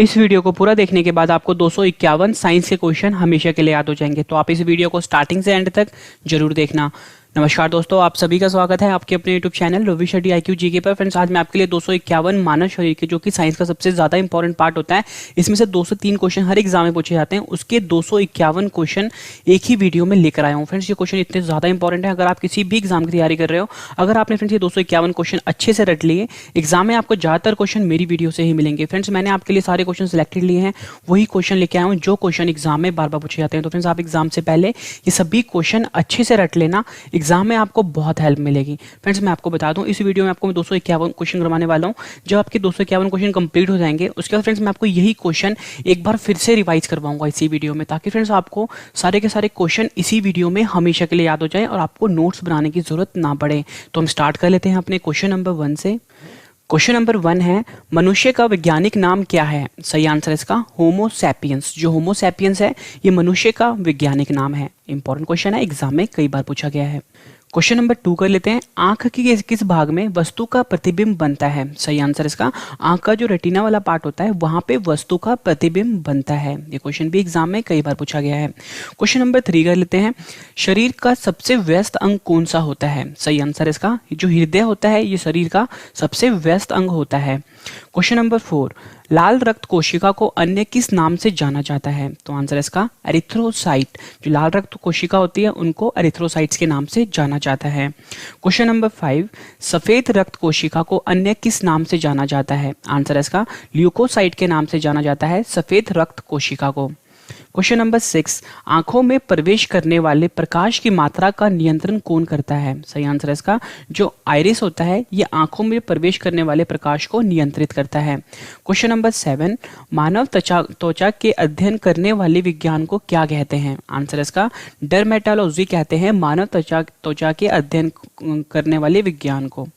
इस वीडियो को पूरा देखने के बाद आपको 251 साइंस के क्वेश्चन हमेशा के लिए याद हो जाएंगे, तो आप इस वीडियो को स्टार्टिंग से एंड तक जरूर देखना। नमस्कार दोस्तों, आप सभी का स्वागत है आपके अपने YouTube channel Ravi Shetty IQ GK पर। फ्रेंड्स, आज मैं आपके लिए 251 मानव शरीर के, जो कि साइंस का सबसे ज्यादा इंपॉर्टेंट पार्ट होता है, इसमें से 203 क्वेश्चन हर एग्जाम में पूछे जाते हैं, उसके 251 क्वेश्चन एक ही वीडियो में लेकर आया हूँ। फ्रेंड्स, ये क्वेश्चन इतने ज्यादा इंपॉर्टेंट है, अगर आप किसी भी एग्जाम की तैयारी कर रहे हो, अगर आपने फ्रेंड्स ये 251 क्वेश्चन अच्छे से रट लिए, एग्जाम में आपको ज्यादातर क्वेश्चन मेरी वीडियो से ही मिलेंगे। फ्रेंड्स, मैंने आपके लिए सारे क्वेश्चन सिलेक्टेड लिए हैं, वही क्वेश्चन लेके आया हूँ जो क्वेश्चन एग्जाम में बार बार पूछे जाते हैं। तो फ्रेंड्स, आप एग्जाम से पहले ये सभी क्वेश्चन अच्छे से रट लेना, एग्जाम में आपको बहुत हेल्प मिलेगी। फ्रेंड्स, मैं आपको बता दूं, इस वीडियो में आपको मैं 251 क्वेश्चन करवाने वाला हूं। जब आपके 251 क्वेश्चन कंप्लीट हो जाएंगे, उसके बाद फ्रेंड्स मैं आपको यही क्वेश्चन एक बार फिर से रिवाइज करवाऊंगा इसी वीडियो में, ताकि फ्रेंड्स आपको सारे के सारे क्वेश्चन इसी वीडियो में हमेशा के लिए याद हो जाए और आपको नोट्स बनाने की जरूरत ना पड़े। तो हम स्टार्ट कर लेते हैं अपने क्वेश्चन नंबर 1 से। क्वेश्चन नंबर 1 है, मनुष्य का वैज्ञानिक नाम क्या है? सही आंसर इसका होमो सैपियंस। जो होमो सैपियंस है, ये मनुष्य का वैज्ञानिक नाम है। इंपॉर्टेंट क्वेश्चन है, एग्जाम में कई बार पूछा गया है। क्वेश्चन नंबर 2 कर लेते हैं, आंख की किस भाग में वस्तु का प्रतिबिंब बनता है? सही आंसर इसका आंख का जो रेटिना वाला पार्ट होता है, वहां पे वस्तु का प्रतिबिंब बनता है। ये क्वेश्चन भी एग्जाम में कई बार पूछा गया है। क्वेश्चन नंबर 3 कर लेते हैं, शरीर का सबसे व्यस्त अंग कौन सा होता है? सही आंसर इसका जो हृदय होता है, ये शरीर का सबसे व्यस्त अंग होता है। क्वेश्चन नंबर 4, लाल रक्त कोशिका को अन्य किस नाम से जाना जाता है? तो आंसर इसका एरिथ्रोसाइट। जो लाल रक्त कोशिका होती है, उनको एरिथ्रोसाइट्स के नाम से जाना जाता है। क्वेश्चन नंबर 5, सफेद रक्त कोशिका को अन्य किस नाम से जाना जाता है? आंसर इसका ल्यूकोसाइट के नाम से जाना जाता है सफेद रक्त कोशिका को। क्वेश्चन नंबर 6, आंखों में प्रवेश करने वाले प्रकाश की मात्रा का नियंत्रण कौन करता है? सही आंसर इसका जो आइरिस होता है, ये आंखों में प्रवेश करने वाले प्रकाश को नियंत्रित करता है। क्वेश्चन नंबर 7, मानव त्वचा के अध्ययन करने वाले विज्ञान को क्या कहते हैं? आंसर इसका डर्मेटोलॉजी कहते हैं मानव त्वचा के अध्ययन करने वाले विज्ञान को।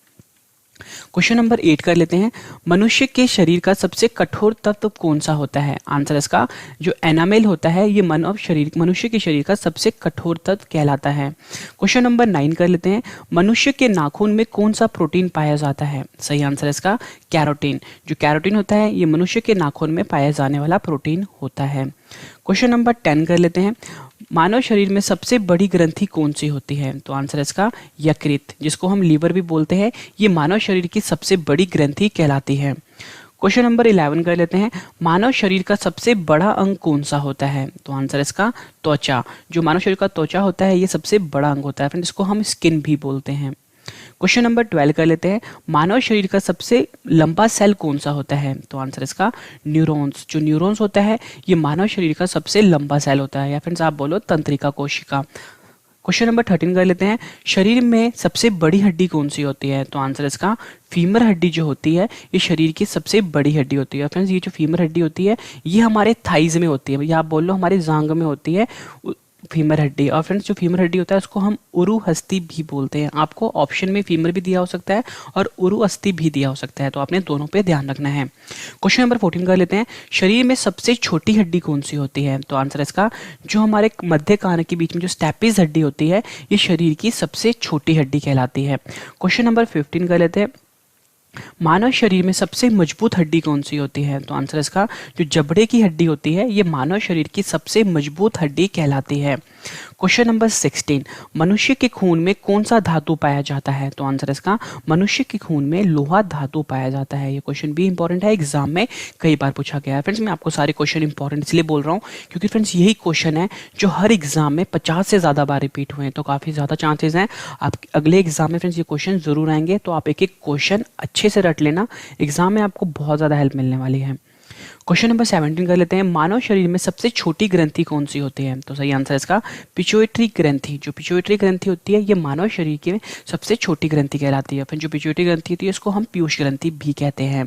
क्वेश्चन नंबर 8 कर लेते हैं, मनुष्य के शरीर का सबसे कठोर तत्व कौन सा होता है? आंसर इसका जो एनामेल होता है, ये मनुष्य के शरीर का सबसे कठोर तत्व कहलाता है। क्वेश्चन नंबर 9 कर लेते हैं, मनुष्य के नाखून में कौन सा प्रोटीन पाया जाता है? सही आंसर इसका कैरोटीन। जो कैरोटीन होता है, ये मनुष्य के नाखून में पाया जाने वाला प्रोटीन होता है। क्वेश्चन नंबर 10 कर लेते हैं, मानव शरीर में सबसे बड़ी ग्रंथि कौन सी होती है? तो आंसर इसका यकृत, जिसको हम लीवर भी बोलते हैं, ये मानव शरीर की सबसे बड़ी ग्रंथि कहलाती है। क्वेश्चन नंबर 11 कर लेते हैं, मानव शरीर का सबसे बड़ा अंग कौन सा होता है? तो आंसर इसका त्वचा। जो मानव शरीर का त्वचा होता है, ये सबसे बड़ा अंग होता है फ्रेंड, इसको हम स्किन भी बोलते हैं। क्वेश्चन नंबर 12 कर लेते हैं, मानव शरीर का सबसे लंबा सेल कौन सा होता है? तो आंसर इसका न्यूरॉन्स। जो न्यूरॉन्स होता है, ये मानव शरीर का सबसे लंबा सेल होता है, या फ्रेंड्स आप बोलो तंत्रिका कोशिका। क्वेश्चन नंबर 13 कर लेते हैं, शरीर में सबसे बड़ी हड्डी कौन सी होती है? तो आंसर इसका फीमर हड्डी जो होती है, ये शरीर की सबसे बड़ी हड्डी होती है। फ्रेंड्स, ये जो फीमर हड्डी होती है, ये हमारे थाइज में होती है, या आप बोल लो हमारे जांग में होती है फीमर हड्डी। और फ्रेंड्स, जो फीमर हड्डी होता है, उसको हम उरु हस्ती भी बोलते हैं। आपको ऑप्शन में फीमर भी दिया हो सकता है और उरु अस्थि भी दिया हो सकता है, तो आपने दोनों पे ध्यान रखना है। क्वेश्चन नंबर 14 कर लेते हैं, शरीर में सबसे छोटी हड्डी कौन सी होती है? तो आंसर इसका जो हमारे मध्य कान के बीच में जो स्टैपिस हड्डी होती है, ये शरीर की सबसे छोटी हड्डी कहलाती है। क्वेश्चन नंबर 15 कर लेते हैं, मानव शरीर में सबसे मजबूत हड्डी कौन सी होती है? तो आंसर इसका जो जबड़े की हड्डी होती है, ये मानव शरीर की सबसे मजबूत हड्डी कहलाती है। क्वेश्चन नंबर 16, मनुष्य के खून में कौन सा धातु पाया जाता है? तो आंसर इसका मनुष्य के खून में लोहा धातु पाया जाता है। ये क्वेश्चन भी इंपॉर्टेंट है, एग्जाम में कई बार पूछा गया है। फ्रेंड्स, मैं आपको सारे क्वेश्चन इंपॉर्टेंट इसलिए बोल रहा हूँ क्योंकि फ्रेंड्स यही क्वेश्चन है जो हर एग्जाम में 50 से ज्यादा बार रिपीट हुए हैं, तो काफी ज्यादा चांसेस हैं आप अगले एग्जाम में फ्रेंड्स ये क्वेश्चन जरूर आएंगे। तो आप एक एक क्वेश्चन अच्छे से रट लेना, एग्जाम में आपको बहुत ज्यादा हेल्प मिलने वाली है। क्वेश्चन नंबर 17 कर लेते हैं, मानव शरीर में सबसे छोटी ग्रंथि कौन सी होती है? तो सही आंसर इसका पिट्यूटरी ग्रंथि। जो पिट्यूटरी ग्रंथि होती है, ये मानव शरीर की सबसे छोटी ग्रंथि कहलाती है। फिर जो पिट्यूटरी ग्रंथि होती है, इसको हम पीयूष ग्रंथि भी कहते हैं।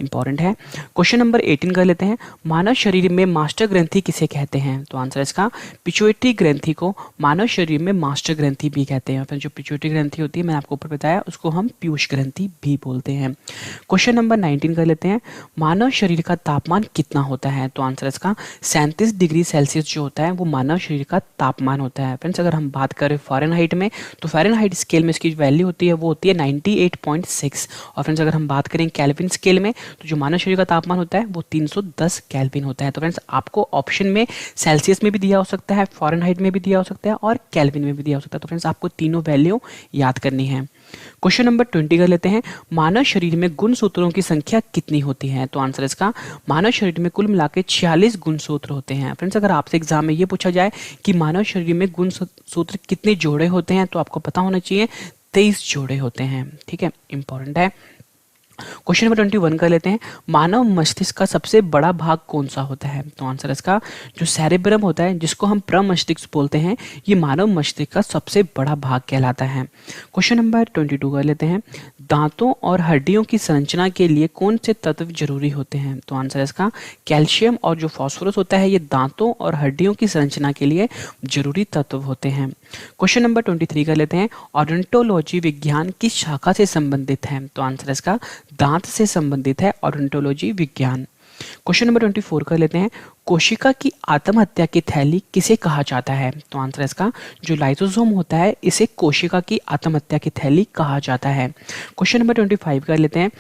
इंपॉर्टेंट है। क्वेश्चन नंबर 18 कर लेते हैं, मानव शरीर में मास्टर ग्रंथि किसे कहते हैं? तो आंसर इसका पिट्यूटरी ग्रंथि को मानव शरीर में मास्टर ग्रंथि भी कहते हैं। फिर जो पिट्यूटरी ग्रंथि होती है, मैंने आपको ऊपर बताया, उसको हम पीयूष ग्रंथि भी बोलते हैं। क्वेश्चन नंबर 19 कर लेते हैं, मानव शरीर का तापमान तापमान कितना होता है? तो आंसर इसका 37 डिग्री सेल्सियस जो होता है वो मानव शरीर का तापमान होता है। फ्रेंड्स अगर हम बात करें फ़ारेनहाइट में, तो फ़ारेनहाइट स्केल में इसकी वैल्यू होती है वो होती है 98.6। और फ्रेंड्स अगर हम बात करें केल्विन स्केल में, तो जो मानव शरीर का तापमान होता है वो 310 केल्विन होता है। तो फ्रेंड्स आपको ऑप्शन में सेल्सियस में भी दिया हो सकता है, फ़ारेनहाइट में भी दिया हो सकता है और केल्विन में भी दिया हो सकता है। तो फ्रेंड्स आपको तीनों वैल्यू याद करनी है। क्वेश्चन नंबर 20 कर लेते हैं। मानव शरीर में गुणसूत्रों की संख्या कितनी होती है? तो आंसर इसका मानव शरीर में कुल मिलाकर 46 गुणसूत्र होते हैं। फ्रेंड्स अगर आपसे एग्जाम में ये पूछा जाए कि मानव शरीर में गुणसूत्र कितने जोड़े होते हैं, तो आपको पता होना चाहिए 23 जोड़े होते हैं। ठीक है, इंपॉर्टेंट है। क्वेश्चन नंबर 21 कर लेते हैं। मानव मस्तिष्क का सबसे बड़ा भाग कौन सा होता है? तो आंसर इसका जो सेरेब्रम होता है, जिसको हम प्रमस्तिष्क बोलते हैं, ये मानव मस्तिष्क का सबसे बड़ा भाग कहलाता है। क्वेश्चन नंबर 22 कर लेते हैं। दांतों और हड्डियों की संरचना के लिए कौन से तत्व जरूरी होते हैं? तो आंसर इसका कैल्शियम और जो फास्फोरस होता है, ये दांतों और हड्डियों की संरचना के लिए जरूरी तत्व होते हैं। क्वेश्चन नंबर 23 कर लेते हैं। ऑडोंटोलॉजी विज्ञान किस शाखा से संबंधित है? तो आंसर इसका दांत से संबंधित है ऑडोंटोलॉजी विज्ञान। क्वेश्चन नंबर 24 कर लेते हैं। कोशिका की आत्महत्या की थैली किसे कहा जाता है? तो आंसर इसका जो लाइसोसोम होता है, इसे कोशिका की आत्महत्या की थैली कहा जाता है। क्वेश्चन नंबर 25 कर लेते हैं।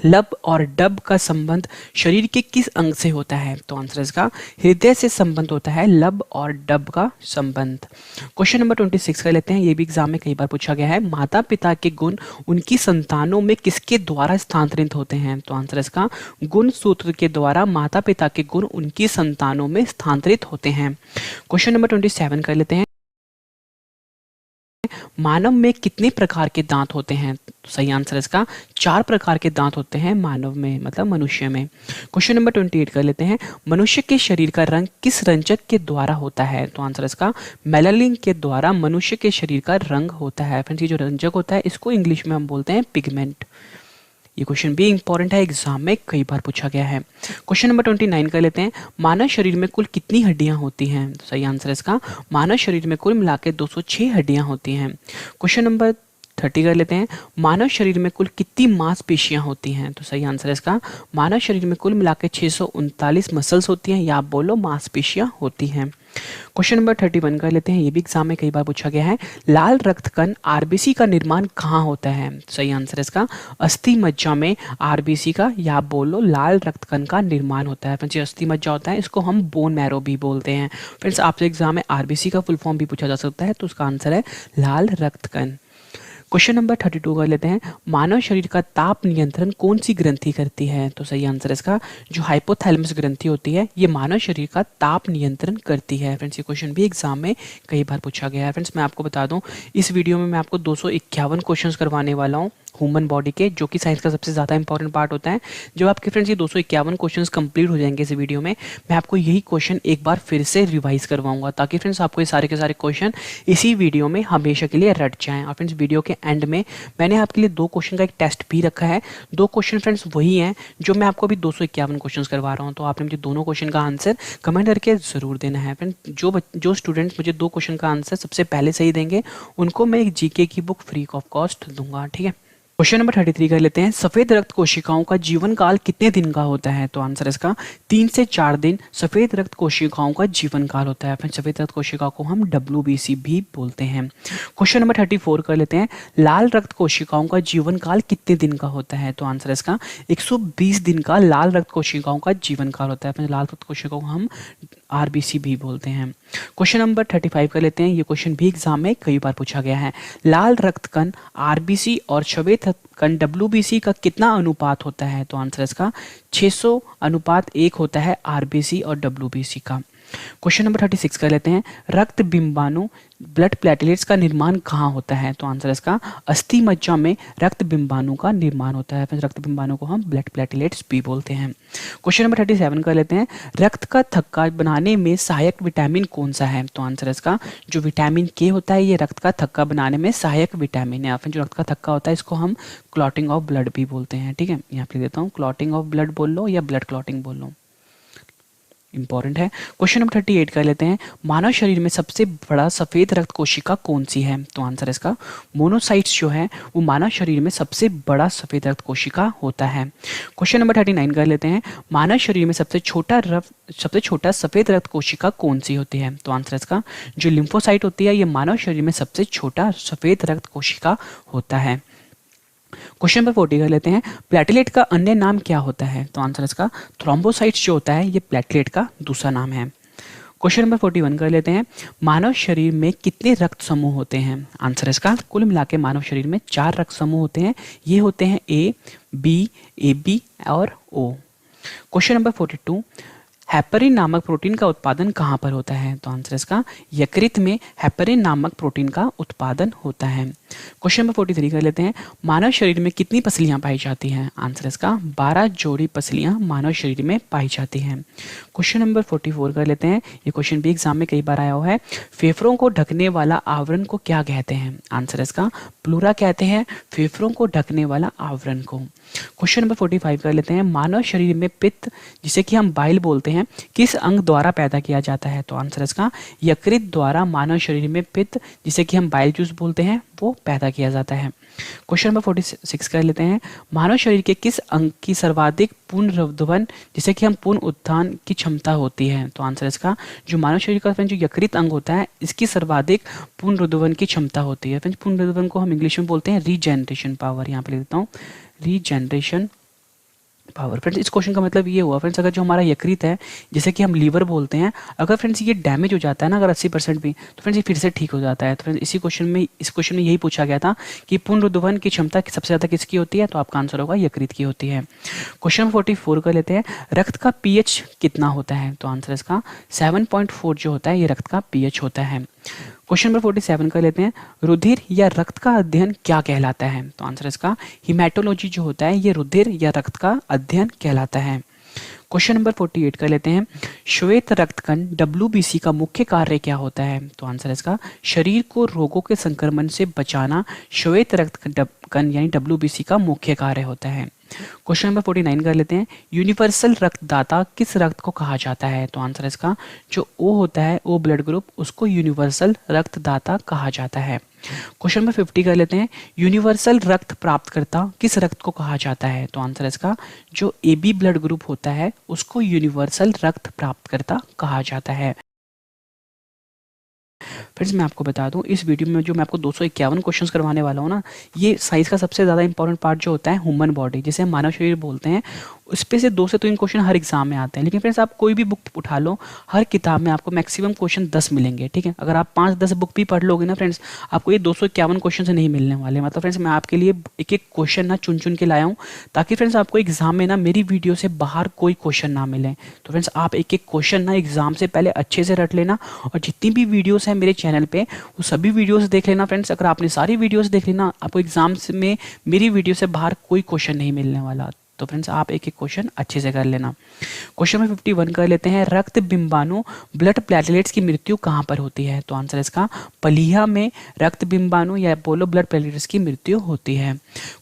लब और डब का संबंध शरीर के किस अंग से होता है? तो आंसर इसका हृदय से संबंध होता है लब और डब का संबंध। क्वेश्चन नंबर 26 कर लेते हैं। ये भी एग्जाम में कई बार पूछा गया है। माता पिता के गुण उनकी संतानों में किसके द्वारा स्थानांतरित होते हैं? तो आंसर इसका गुण सूत्र के द्वारा माता पिता के गुण उनकी संतानों में स्थानांतरित होते हैं। क्वेश्चन नंबर 27 कर लेते हैं। मानव में कितने प्रकार के दांत होते हैं? तो सही आंसर इसका 4 प्रकार के दांत होते हैं मानव में, मतलब मनुष्य में। क्वेश्चन नंबर 28 कर लेते हैं। मनुष्य के शरीर का रंग किस रंजक के द्वारा होता है? तो आंसर इसका मेलानिन के द्वारा मनुष्य के शरीर का रंग होता है। फ्रेंड्स ये जो रंजक होता है, इसको इंग्लिश में हम बोलते हैं पिगमेंट। ये क्वेश्चन भी इंपॉर्टेंट है, एग्जाम में कई बार पूछा गया है। क्वेश्चन नंबर 29 कर लेते हैं। मानव शरीर में कुल कितनी हड्डियां होती हैं? तो सही आंसर इसका मानव शरीर में कुल मिलाकर 206 हड्डियां होती हैं। क्वेश्चन नंबर 30 कर लेते हैं। मानव शरीर में कुल कितनी मांसपेशियां होती हैं? तो सही आंसर इसका मानव शरीर में कुल मिलाकर 639 मसल्स होती हैं, या आप बोलो मांसपेशियां होती हैं। क्वेश्चन नंबर 31 कर लेते हैं। ये भी एग्जाम में कई बार पूछा गया है। लाल रक्त कण आरबीसी का निर्माण कहाँ होता है? सही आंसर इसका अस्थि मज्जा में आरबीसी का, या आप बोलो लाल रक्त कण का निर्माण होता है। फ्रेंड्स अस्थि मज्जा होता है, इसको हम बोन मैरो भी बोलते हैं। फ्रेंड्स आपसे एग्जाम में आरबीसी का फुल फॉर्म भी पूछा जा सकता है, तो उसका आंसर है लाल रक्त कण। क्वेश्चन नंबर 32 कर लेते हैं। मानव शरीर का ताप नियंत्रण कौन सी ग्रंथि करती है? तो सही आंसर इसका जो हाइपोथैलेमस ग्रंथि होती है, ये मानव शरीर का ताप नियंत्रण करती है। फ्रेंड्स ये क्वेश्चन भी एग्जाम में कई बार पूछा गया है। फ्रेंड्स मैं आपको बता दूं, इस वीडियो में मैं आपको 251 क्वेश्चंस करवाने वाला हूं ह्यूमन बॉडी के, जो कि साइंस का सबसे ज़्यादा इंपॉर्टेंट पार्ट होता है। जब आपके फ्रेंड्स ये 251 क्वेश्चंस कंप्लीट हो जाएंगे इस वीडियो में, मैं आपको यही क्वेश्चन एक बार फिर से रिवाइज करवाऊंगा, ताकि फ्रेंड्स आपको ये सारे के सारे क्वेश्चन इसी वीडियो में हमेशा के लिए रट जाएं। और फ्रेंड्स वीडियो के एंड में मैंने आपके लिए 2 क्वेश्चन का एक टेस्ट भी रखा है। 2 क्वेश्चन फ्रेंड्स वही हैं जो मैं आपको अभी 251 क्वेश्चन करवा रहा हूँ। तो आपने मुझे दोनों क्वेश्चन का आंसर कमेंट करके जरूर देना है। फ्रेंड्स जो स्टूडेंट्स मुझे 2 क्वेश्चन का आंसर सबसे पहले सही देंगे, उनको मैं एक जीके की बुक फ्री ऑफ कॉस्ट दूंगा। ठीक है, क्वेश्चन नंबर 33 कर लेते हैं। सफेद रक्त कोशिकाओं का जीवन काल कितने दिन का होता है? तो आंसर इसका 3 से 4 दिन सफेद रक्त कोशिकाओं का जीवन काल होता है। फिर सफेद रक्त कोशिकाओं को हम WBC भी बोलते हैं। क्वेश्चन नंबर 34 कर लेते हैं। लाल रक्त कोशिकाओं का जीवन काल कितने दिन का होता है? तो आंसर इसका 120 दिन का लाल रक्त कोशिकाओं का जीवन काल होता है। फिर लाल रक्त कोशिकाओं को हम RBC भी बोलते हैं। क्वेश्चन नंबर 35 कर लेते हैं। ये क्वेश्चन भी एग्जाम में कई बार पूछा गया है। लाल रक्त कण RBC और सफेद रक्त कण WBC का कितना अनुपात होता है? तो आंसर इसका 600:1 होता है RBC और WBC का। क्वेश्चन नंबर 36 कर लेते हैं। रक्त बिंबाणु ब्लड प्लेटलेट्स का निर्माण कहाँ होता है? तो आंसर इसका अस्थि मज्जा में रक्त बिंबाणु का निर्माण होता है। फिर रक्त बिंबाणु को हम ब्लड प्लेटलेट्स भी बोलते हैं। क्वेश्चन नंबर 37 कर लेते हैं। रक्त का थक्का बनाने में सहायक विटामिन कौन सा है? तो आंसर इसका जो विटामिन K होता है, ये रक्त का थक्का बनाने में सहायक विटामिन है। फिर जो रक्त का थक्का होता है, इसको हम क्लॉटिंग ऑफ ब्लड भी बोलते हैं। ठीक है, यहाँ पे देता हूँ, क्लॉटिंग ऑफ ब्लड बोल लो या ब्लड क्लॉटिंग बोल लो, इंपॉर्टेंट है। क्वेश्चन नंबर 38 कर लेते हैं, मानव शरीर में सबसे बड़ा सफेद रक्त कोशिका कौन सी है? तो आंसर इसका मोनोसाइट्स जो है वो मानव शरीर में सबसे बड़ा सफेद रक्त कोशिका होता है। क्वेश्चन नंबर 39 कर लेते हैं, मानव शरीर में सबसे छोटा सफेद रक्त कोशिका कौन सी होती है? तो आंसर इसका जो लिम्फोसाइट होती है ये मानव शरीर में सबसे छोटा सफेद रक्त कोशिका होता है। क्वेश्चन नंबर 40 कर लेते हैं, प्लेटलेट का अन्य नाम क्या होता है? तो आंसर इसका थ्रोम्बोसाइट्स जो होता है ये प्लेटलेट का दूसरा नाम है। क्वेश्चन नंबर 41 कर लेते हैं, मानव शरीर में कितने रक्त समूह होते हैं? आंसर इसका कुल मिला के मानव शरीर में 4 रक्त समूह होते हैं। ये होते हैं ए, बी, ए बी और ओ। क्वेश्चन नंबर 42, हेपरिन नामक प्रोटीन का उत्पादन कहाँ पर होता है? तो आंसर इसका यकृत में हेपरिन नामक प्रोटीन का उत्पादन होता है। क्वेश्चन नंबर 43 कर लेते हैं, मानव शरीर में कितनी पसलियां पाई जाती हैं? आंसर इसका 12 जोड़ी पसलियां मानव शरीर में पाई जाती हैं। क्वेश्चन नंबर 44 कर लेते हैं, ये क्वेश्चन भी एग्जाम में कई बार आया हुआ है, फेफड़ों को ढकने वाला आवरण को क्या कहते हैं? आंसर इसका प्लूरा कहते हैं फेफड़ों को ढकने वाला आवरण को। क्वेश्चन नंबर 45 कर लेते हैं, मानव शरीर में पित्त जिसे कि हम बाइल बोलते हैं किस अंग द्वारा पैदा किया जाता है? तो आंसर इसका यकृत द्वारा मानव शरीर में पित्त जिसे कि हम बाइल जूस बोलते हैं वो पैदा किया जाता है। क्वेश्चन नंबर 46 कर लेते हैं, मानव शरीर के किस अंग की सर्वाधिक पुनरुत्थान जिसे कि हम पुनः उत्थान की क्षमता होती है? तो आंसर इसका जो मानव शरीर का जो यकृत अंग होता है इसकी सर्वाधिक पुनरुत्थान की क्षमता होती है। पुनरुत्थान को हम इंग्लिश में बोलते हैं रीजनरेशन पावर, यहाँ पे लिख देता हूँ रीजनरेशन पावर। फ्रेंड्स इस क्वेश्चन का मतलब ये हुआ फ्रेंड्स, अगर जो हमारा यकृत है जिसे कि हम लीवर बोलते हैं, अगर फ्रेंड्स ये डैमेज हो जाता है ना अगर 80% भी, तो फ्रेंड्स ये फिर से ठीक हो जाता है। तो फ्रेंड्स इस क्वेश्चन में यही पूछा गया था कि पुनरुत्थान की क्षमता सबसे ज़्यादा किसकी होती है? तो आपका आंसर होगा यकृत की होती है। क्वेश्चन नंबर 44 कर लेते हैं, रक्त का pH कितना होता है? तो आंसर इसका 7.4 जो होता है ये रक्त का pH होता है। क्वेश्चन नंबर 47 कर लेते हैं, रुधिर या रक्त का अध्ययन क्या कहलाता है? तो आंसर इसका हिमेटोलॉजी जो होता है ये रुधिर या रक्त का अध्ययन कहलाता है। क्वेश्चन नंबर 48 कर लेते हैं, श्वेत रक्तकण WBC का मुख्य कार्य क्या होता है? तो आंसर इसका शरीर को रोगों के संक्रमण से बचाना श्वेत रक्तकण यानी WBC का मुख्य कार्य होता है। क्वेश्चन नंबर 49 कर लेते हैं, यूनिवर्सल रक्तदाता किस रक्त को कहा जाता है? तो आंसर इसका जो O होता है O ब्लड ग्रुप उसको यूनिवर्सल रक्तदाता कहा जाता है। क्वेश्चन नंबर 50 कर लेते हैं, यूनिवर्सल रक्त प्राप्तकर्ता किस रक्त को कहा जाता है? तो आंसर इसका जो AB ब्लड ग्रुप होता है उसको यूनिवर्सल रक्त प्राप्तकर्ता कहा जाता है। फ्रेंड्स मैं आपको बता दूं इस वीडियो में जो मैं आपको 251 क्वेश्चंस करवाने वाला हूं ना, ये साइंस का सबसे ज़्यादा इंपॉर्टेंट पार्ट जो होता है ह्यूमन बॉडी जिसे हम मानव शरीर बोलते हैं, उस पे से 2 से 3 क्वेश्चन हर एग्जाम में आते हैं। लेकिन फ्रेंड्स आप कोई भी बुक उठा लो, हर किताब में आपको मैक्सिमम क्वेश्चन 10 मिलेंगे। ठीक है, अगर आप 5-10 बुक भी पढ़ लोगे ना फ्रेंड्स, आपको ये 251 क्वेश्चन से नहीं मिलने वाले। मतलब फ्रेंड्स मैं आपके लिए एक एक क्वेश्चन ना चुन चुन के लाया हूँ ताकि फ्रेंड्स आपको एग्जाम में ना मेरी वीडियो से बाहर कोई क्वेश्चन ना मिले। तो फ्रेंड्स आप एक एक क्वेश्चन ना एग्जाम से पहले अच्छे से रट लेना, और जितनी भी वीडियोस हैं मेरे चैनल पे वो सभी वीडियोस देख लेना फ्रेंड्स। अगर आपने सारी वीडियोस देख लेना, आपको एग्जाम में मेरी वीडियो से बाहर कोई क्वेश्चन नहीं मिलने वाला। तो फ्रेंड्स आप एक एक क्वेश्चन अच्छे से कर लेना। क्वेश्चन में 51 कर लेते हैं, रक्त बिंबाणु ब्लड प्लेटलेट्स की मृत्यु कहाँ पर होती है? तो आंसर इसका पलीहा में रक्त बिंबाणु या अपोलो ब्लड प्लेटलेट्स की मृत्यु होती है।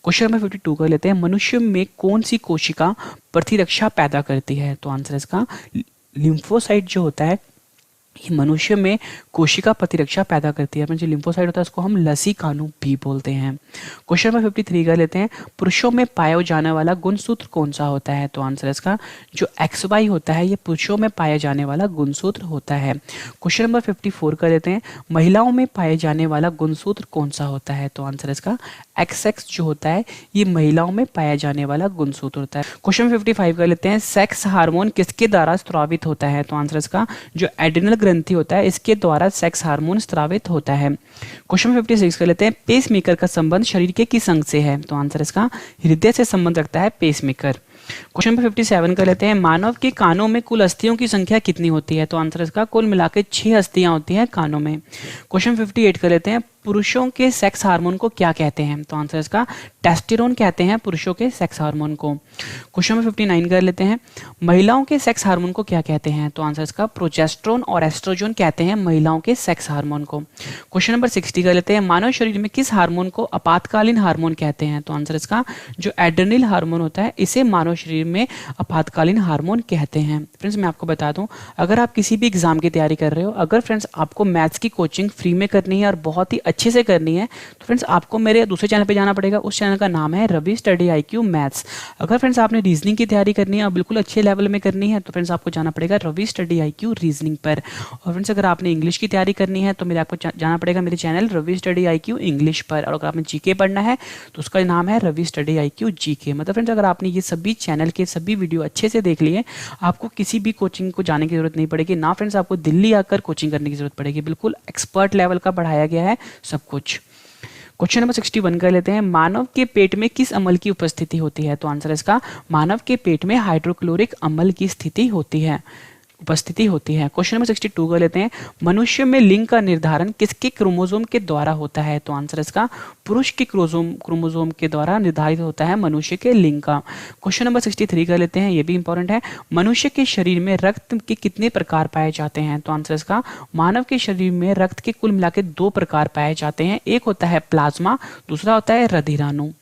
क्वेश्चन में 52 कर लेते हैं, मनुष्य में कौन सी कोशिका प्रतिरक्षा पैदा करती है? तो आंसर इसका लिम्फोसाइट जो होता है ये मनुष्य में कोशिका प्रतिरक्षा पैदा करती है। जो लिम्फोसाइट होता है उसको हम लसीकाणु भी बोलते हैं। क्वेश्चन नंबर 53 कर लेते हैं, पुरुषों में पाया जाने वाला गुणसूत्र कौन सा होता है? तो आंसर इसका जो XY होता है ये पुरुषों में पाया जाने वाला गुणसूत्र होता है। क्वेश्चन नंबर 54 कर लेते हैं, महिलाओं में पाए जाने वाला गुणसूत्र कौन सा होता है? तो आंसर इसका XX जो होता है ये महिलाओं में पाया जाने वाला गुणसूत्र होता है। क्वेश्चन 55 कर लेते हैं, सेक्स हार्मोन किसके द्वारा स्रावित होता है? तो आंसर इसका जो एड्रिनल ग्रंथि होता है इसके द्वारा सेक्स हार्मोन स्रावित होता है। क्वेश्चन 56 कर लेते हैं, पेसमेकर का संबंध शरीर के किस अंग से है? तो आंसर इसका हृदय से संबंध रखता है पेसमेकर। क्वेश्चन नंबर 57 कर लेते हैं, मानव के कानों में कुल अस्थियों की संख्या कितनी होती है? तो आंसर इसका कुल मिलाकर 6 अस्थियां होती हैं कानों में। क्वेश्चन 58 कर लेते हैं, पुरुषों के सेक्स हार्मोन को क्या कहते हैं? तो आंसर इसका टेस्टेरोन कहते हैं पुरुषों के सेक्स हार्मोन को। क्वेश्चन नंबर 59 कर लेते हैं, महिलाओं के सेक्स हार्मोन को क्या कहते हैं? तो आंसर इसका प्रोजेस्टेरोन और एस्ट्रोजन कहते हैं महिलाओं के सेक्स हार्मोन को। क्वेश्चन नंबर 60 कर लेते हैं, मानव शरीर में किस हार्मोन को आपातकालीन हार्मोन कहते हैं? तो आंसर इसका जो एड्रेनल हार्मोन होता है इसे मानव शरीर में आपातकालीन हार्मोन कहते हैं। फ्रेंड्स मैं आपको बता दूं, अगर आप किसी भी एग्जाम की तैयारी कर रहे हो, अगर फ्रेंड्स आपको मैथ्स की कोचिंग फ्री में करनी है और बहुत ही अच्छे से करनी है, तो फ्रेंड्स आपको मेरे दूसरे चैनल पे जाना पड़ेगा। उस चैनल का नाम है रवि स्टडी IQ मैथ्स। अगर फ्रेंड्स आपने रीजनिंग की तैयारी करनी है और बिल्कुल अच्छे लेवल में करनी है, तो फ्रेंड्स आपको जाना पड़ेगा रवि स्टडी IQ रीजनिंग पर। और फ्रेंड्स अगर आपने इंग्लिश की तैयारी करनी है तो मेरे आपको जाना पड़ेगा मेरे channel Ravi study IQ English पर। और अगर आपने जीके पढ़ना है तो उसका नाम है रवि स्टडी IQ जीके। मतलब फ्रेंड्स अगर आपने ये सभी चैनल के सभी वीडियो अच्छे से देख लिए, आपको किसी भी कोचिंग को जाने की जरूरत नहीं पड़ेगी ना फ्रेंड्स, आपको दिल्ली आकर कोचिंग करने की जरूरत पड़ेगी। बिल्कुल एक्सपर्ट लेवल का पढ़ाया गया है सब कुछ। क्वेश्चन नंबर 61 कर लेते हैं, मानव के पेट में किस अम्ल की उपस्थिति होती है? तो आंसर इसका मानव के पेट में हाइड्रोक्लोरिक अम्ल की स्थिति होती है, उपस्थिति होती है। क्वेश्चन नंबर 62 कर लेते हैं, मनुष्य में लिंग का निर्धारण किसके क्रोमोसोम के द्वारा होता है? तो आंसर इसका पुरुष के क्रोमोसोम के द्वारा निर्धारित होता है मनुष्य के लिंग का। क्वेश्चन नंबर 63 कर लेते हैं, ये भी इंपॉर्टेंट है, मनुष्य के शरीर में रक्त के कितने प्रकार पाए जाते हैं? तो आंसर इसका मानव के शरीर में रक्त के कुल मिलाकर 2 प्रकार पाए जाते हैं। एक होता है प्लाज्मा, दूसरा होता है रधिराणु।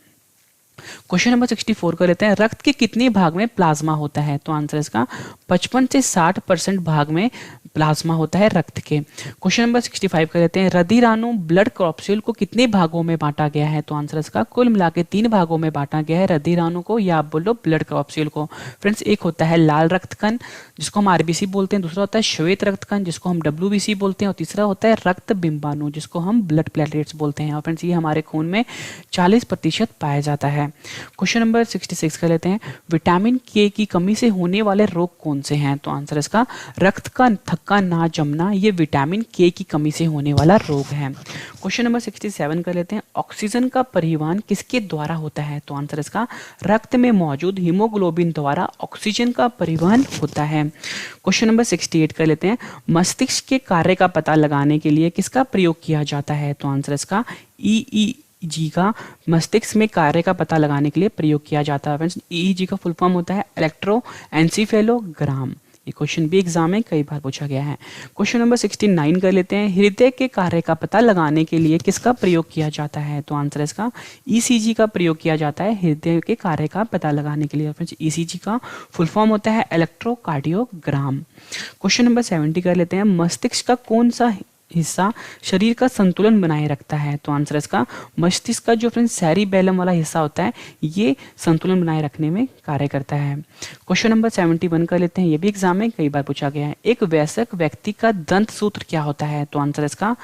क्वेश्चन नंबर 64 कर लेते हैं, रक्त के कितने भाग में प्लाज्मा होता है? तो आंसर इसका 55 से 60% भाग में प्लाज्मा होता है रक्त के। क्वेश्चन नंबर 65 कर लेते हैं, रधिराणु ब्लड कैप्सूल को कितने भागों में बांटा गया है? तो आंसर इसका कुल मिला के 3 भागों में बांटा गया है रधिराणु को, या आप बोल लो ब्लड कैप्सूल को। फ्रेंड्स एक होता है लाल रक्त कण जिसको हम RBC बोलते हैं, दूसरा होता है श्वेत रक्त कण जिसको हम WBC बोलते हैं, और तीसरा होता है रक्त बिंबाणु जिसको हम ब्लड प्लेटलेट्स बोलते हैं। और फ्रेंड्स ये हमारे खून में 40% पाया जाता है। क्वेश्चन नंबर 66 कर लेते हैं, विटामिन K की कमी से होने वाले रोग कौन से हैं? तो आंसर इसका रक्त का थक्का ना जमना, ये विटामिन K की कमी से होने वाला रोग है। क्वेश्चन नंबर 67 कर लेते हैं, ऑक्सीजन का परिवहन किसके द्वारा होता है? तो आंसर इसका रक्त में मौजूद हीमोग्लोबिन द्वारा ऑक्सीजन का परिवहन होता है। क्वेश्चन नंबर 68 कर लेते हैं, मस्तिष्क के कार्य का पता लगाने के लिए किसका प्रयोग किया जाता है? तो आंसर इसका EEG का मस्तिष्क में कार्य का पता लगाने के लिए प्रयोग किया जाता है। फ्रेंड्स EEG का फुल फॉर्म होता है इलेक्ट्रोएन्सेफेलोग्राम। ये क्वेश्चन भी एग्जाम में कई बार पूछा गया है। क्वेश्चन नंबर 69 कर लेते हैं, हृदय के कार्य का पता लगाने के लिए किसका प्रयोग किया जाता है? तो आंसर इसका ECG का प्रयोग किया जाता है हृदय के कार्य का पता लगाने के लिए। फ्रेंड्स ECG का फुल फॉर्म होता है इलेक्ट्रोकार्डियोग्राम। क्वेश्चन नंबर 70 कर लेते हैं, मस्तिष्क का कौन सा हिस्सा शरीर का संतुलन बनाए रखता है? तो आंसर इसका मस्तिष्क का जो फ्रेंड्स सेरिबेलम वाला हिस्सा होता है ये संतुलन बनाए रखने में कार्य करता है। क्वेश्चन नंबर 71 कर लेते हैं, ये भी एग्जाम में कई बार पूछा गया है, एक वयस्क व्यक्ति का दंत सूत्र क्या होता है? तो आंसर इसका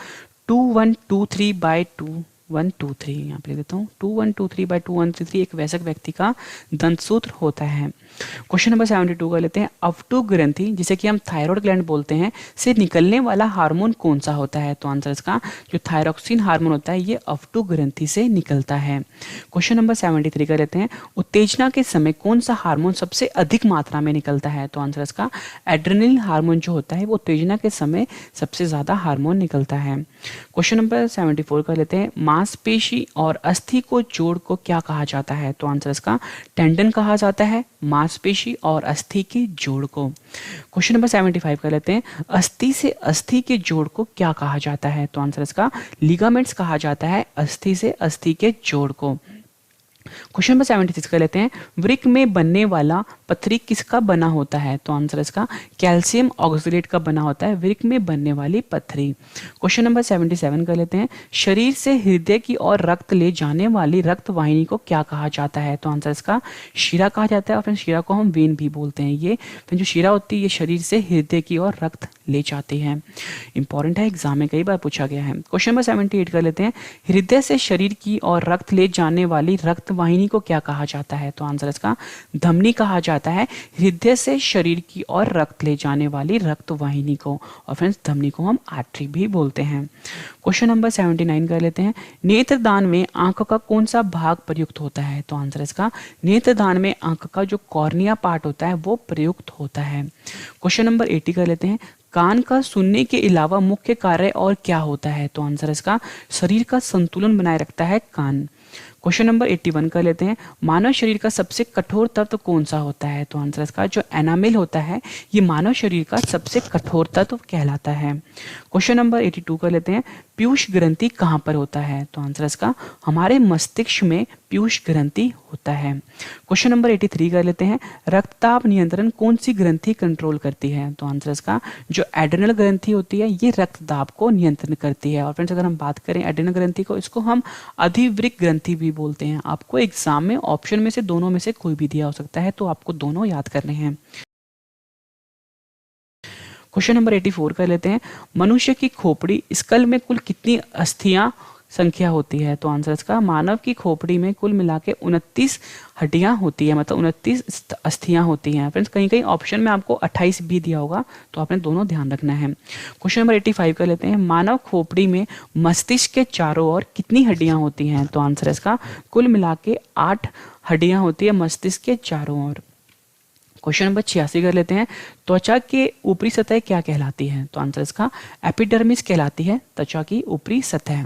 2123/2123, यहाँ पे लिख देता हूँ 2123/2123 एक वयस्क व्यक्ति का दंत सूत्र होता है। क्वेश्चन नंबर 72 कर लेते हैं, अवटु ग्रंथि जिसे कि हम थायराइड ग्लैंड बोलते हैं से निकलने वाला हार्मोन कौन सा होता है? तो आंसर इसका जो थायरॉक्सिन हार्मोन होता है ये अवटु ग्रंथि से निकलता है। क्वेश्चन नंबर 73 कर लेते हैं, उत्तेजना के समय कौन सा हार्मोन सबसे अधिक मात्रा में निकलता है? तो आंसर इसका एड्रेनल हार्मोन जो होता है वो उत्तेजना के समय सबसे ज्यादा हार्मोन निकलता है। क्वेश्चन नंबर 74 कर लेते हैं, मांसपेशी और अस्थि को जोड़ को क्या कहा जाता है? तो आंसर इसका टेंडन कहा जाता है मांसपेशी और अस्थि के जोड़ को। क्वेश्चन नंबर 75 कर लेते हैं, अस्थि से अस्थि के जोड़ को क्या कहा जाता है? तो आंसर इसका लिगामेंट्स कहा जाता है अस्थि से अस्थि के जोड़ को। क्वेश्चन नंबर 76 कर लेते हैं, वृक्क में बनने वाला पथरी किसका बना होता है? तो आंसर इसका कैल्शियम ऑक्सलेट का बना होता है वृक्क में बनने वाली पथरी। क्वेश्चन नंबर 77 कर लेते हैं, शरीर से हृदय की ओर रक्त ले जाने वाली रक्त वाहिनी को क्या कहा जाता है? तो आंसर इसका शिरा कहा जाता है, और फ्रेंड्स शिरा को हम वेन भी बोलते हैं। ये जो शिरा होती है ये शरीर से हृदय की ओर रक्त ले जाती है। इंपॉर्टेंट है, एग्जाम में कई बार पूछा गया है। क्वेश्चन नंबर 78 कर लेते हैं, हृदय से शरीर की ओर रक्त ले जाने वाली रक्त वाहिनी को क्या कहा जाता है? तो आंसर इसका धमनी कहा जाता है। हृदय से शरीर की ओर रक्त ले जाने वाली रक्त वाहिनी को, और फ्रेंड्स धमनी को हम आर्टरी भी बोलते हैं। क्वेश्चन नंबर 79 कर लेते हैं। नेत्रदान में आंख का कौन सा भाग प्रयुक्त होता है? तो आंसर इसका नेत्रदान में आंख का जो कॉर्निया पार्ट होता है वो प्रयुक्त होता है। क्वेश्चन नंबर 80 कर लेते हैं। कान का सुनने के अलावा मुख्य कार्य और क्या होता है? तो आंसर इसका शरीर का संतुलन बनाए रखता है कान। क्वेश्चन नंबर 81 कर लेते हैं। मानव शरीर का सबसे कठोर तत्व कौन सा होता है? तो आंसर इसका जो एनामिल होता है ये मानव शरीर का सबसे कठोर तत्व कहलाता है। क्वेश्चन नंबर 82 कर लेते हैं। पीयूष ग्रंथि कहाँ पर होता है? तो आंसर इसका हमारे मस्तिष्क में पीयूष ग्रंथि होता है। क्वेश्चन नंबर 83 कर लेते हैं। रक्तचाप नियंत्रण कौन सी ग्रंथि कंट्रोल करती है? तो आंसर इसका जो एड्रेनल ग्रंथि होती है ये रक्तदाब को नियंत्रण करती है। और फ्रेंड्स अगर हम बात करें एड्रेनल ग्रंथि को, इसको हम अधिवृक्क ग्रंथि भी बोलते हैं। आपको एग्जाम में ऑप्शन में से दोनों में से कोई भी दिया हो सकता है, तो आपको दोनों याद करने हैं। क्वेश्चन नंबर 84 कर लेते हैं। मनुष्य की खोपड़ी स्कल में कुल कितनी अस्थियां संख्या होती है? तो आंसर इसका मानव की खोपड़ी में कुल मिला के 29 हड्डियां होती है, मतलब 29 अस्थियां होती हैं। फ्रेंड्स कहीं कहीं ऑप्शन में आपको 28 भी दिया होगा, तो आपने दोनों ध्यान रखना है। क्वेश्चन नंबर 85 कर लेते हैं। मानव खोपड़ी में मस्तिष्क के चारों ओर कितनी हड्डियां होती हैं? तो आंसर इसका कुल मिला के 8 हड्डियां होती है मस्तिष्क के चारों ओर। क्वेश्चन नंबर 86 कर लेते हैं। त्वचा के ऊपरी सतह क्या कहलाती है? तो आंसर इसका एपिडर्मिस कहलाती है, त्वचा की ऊपरी सतह।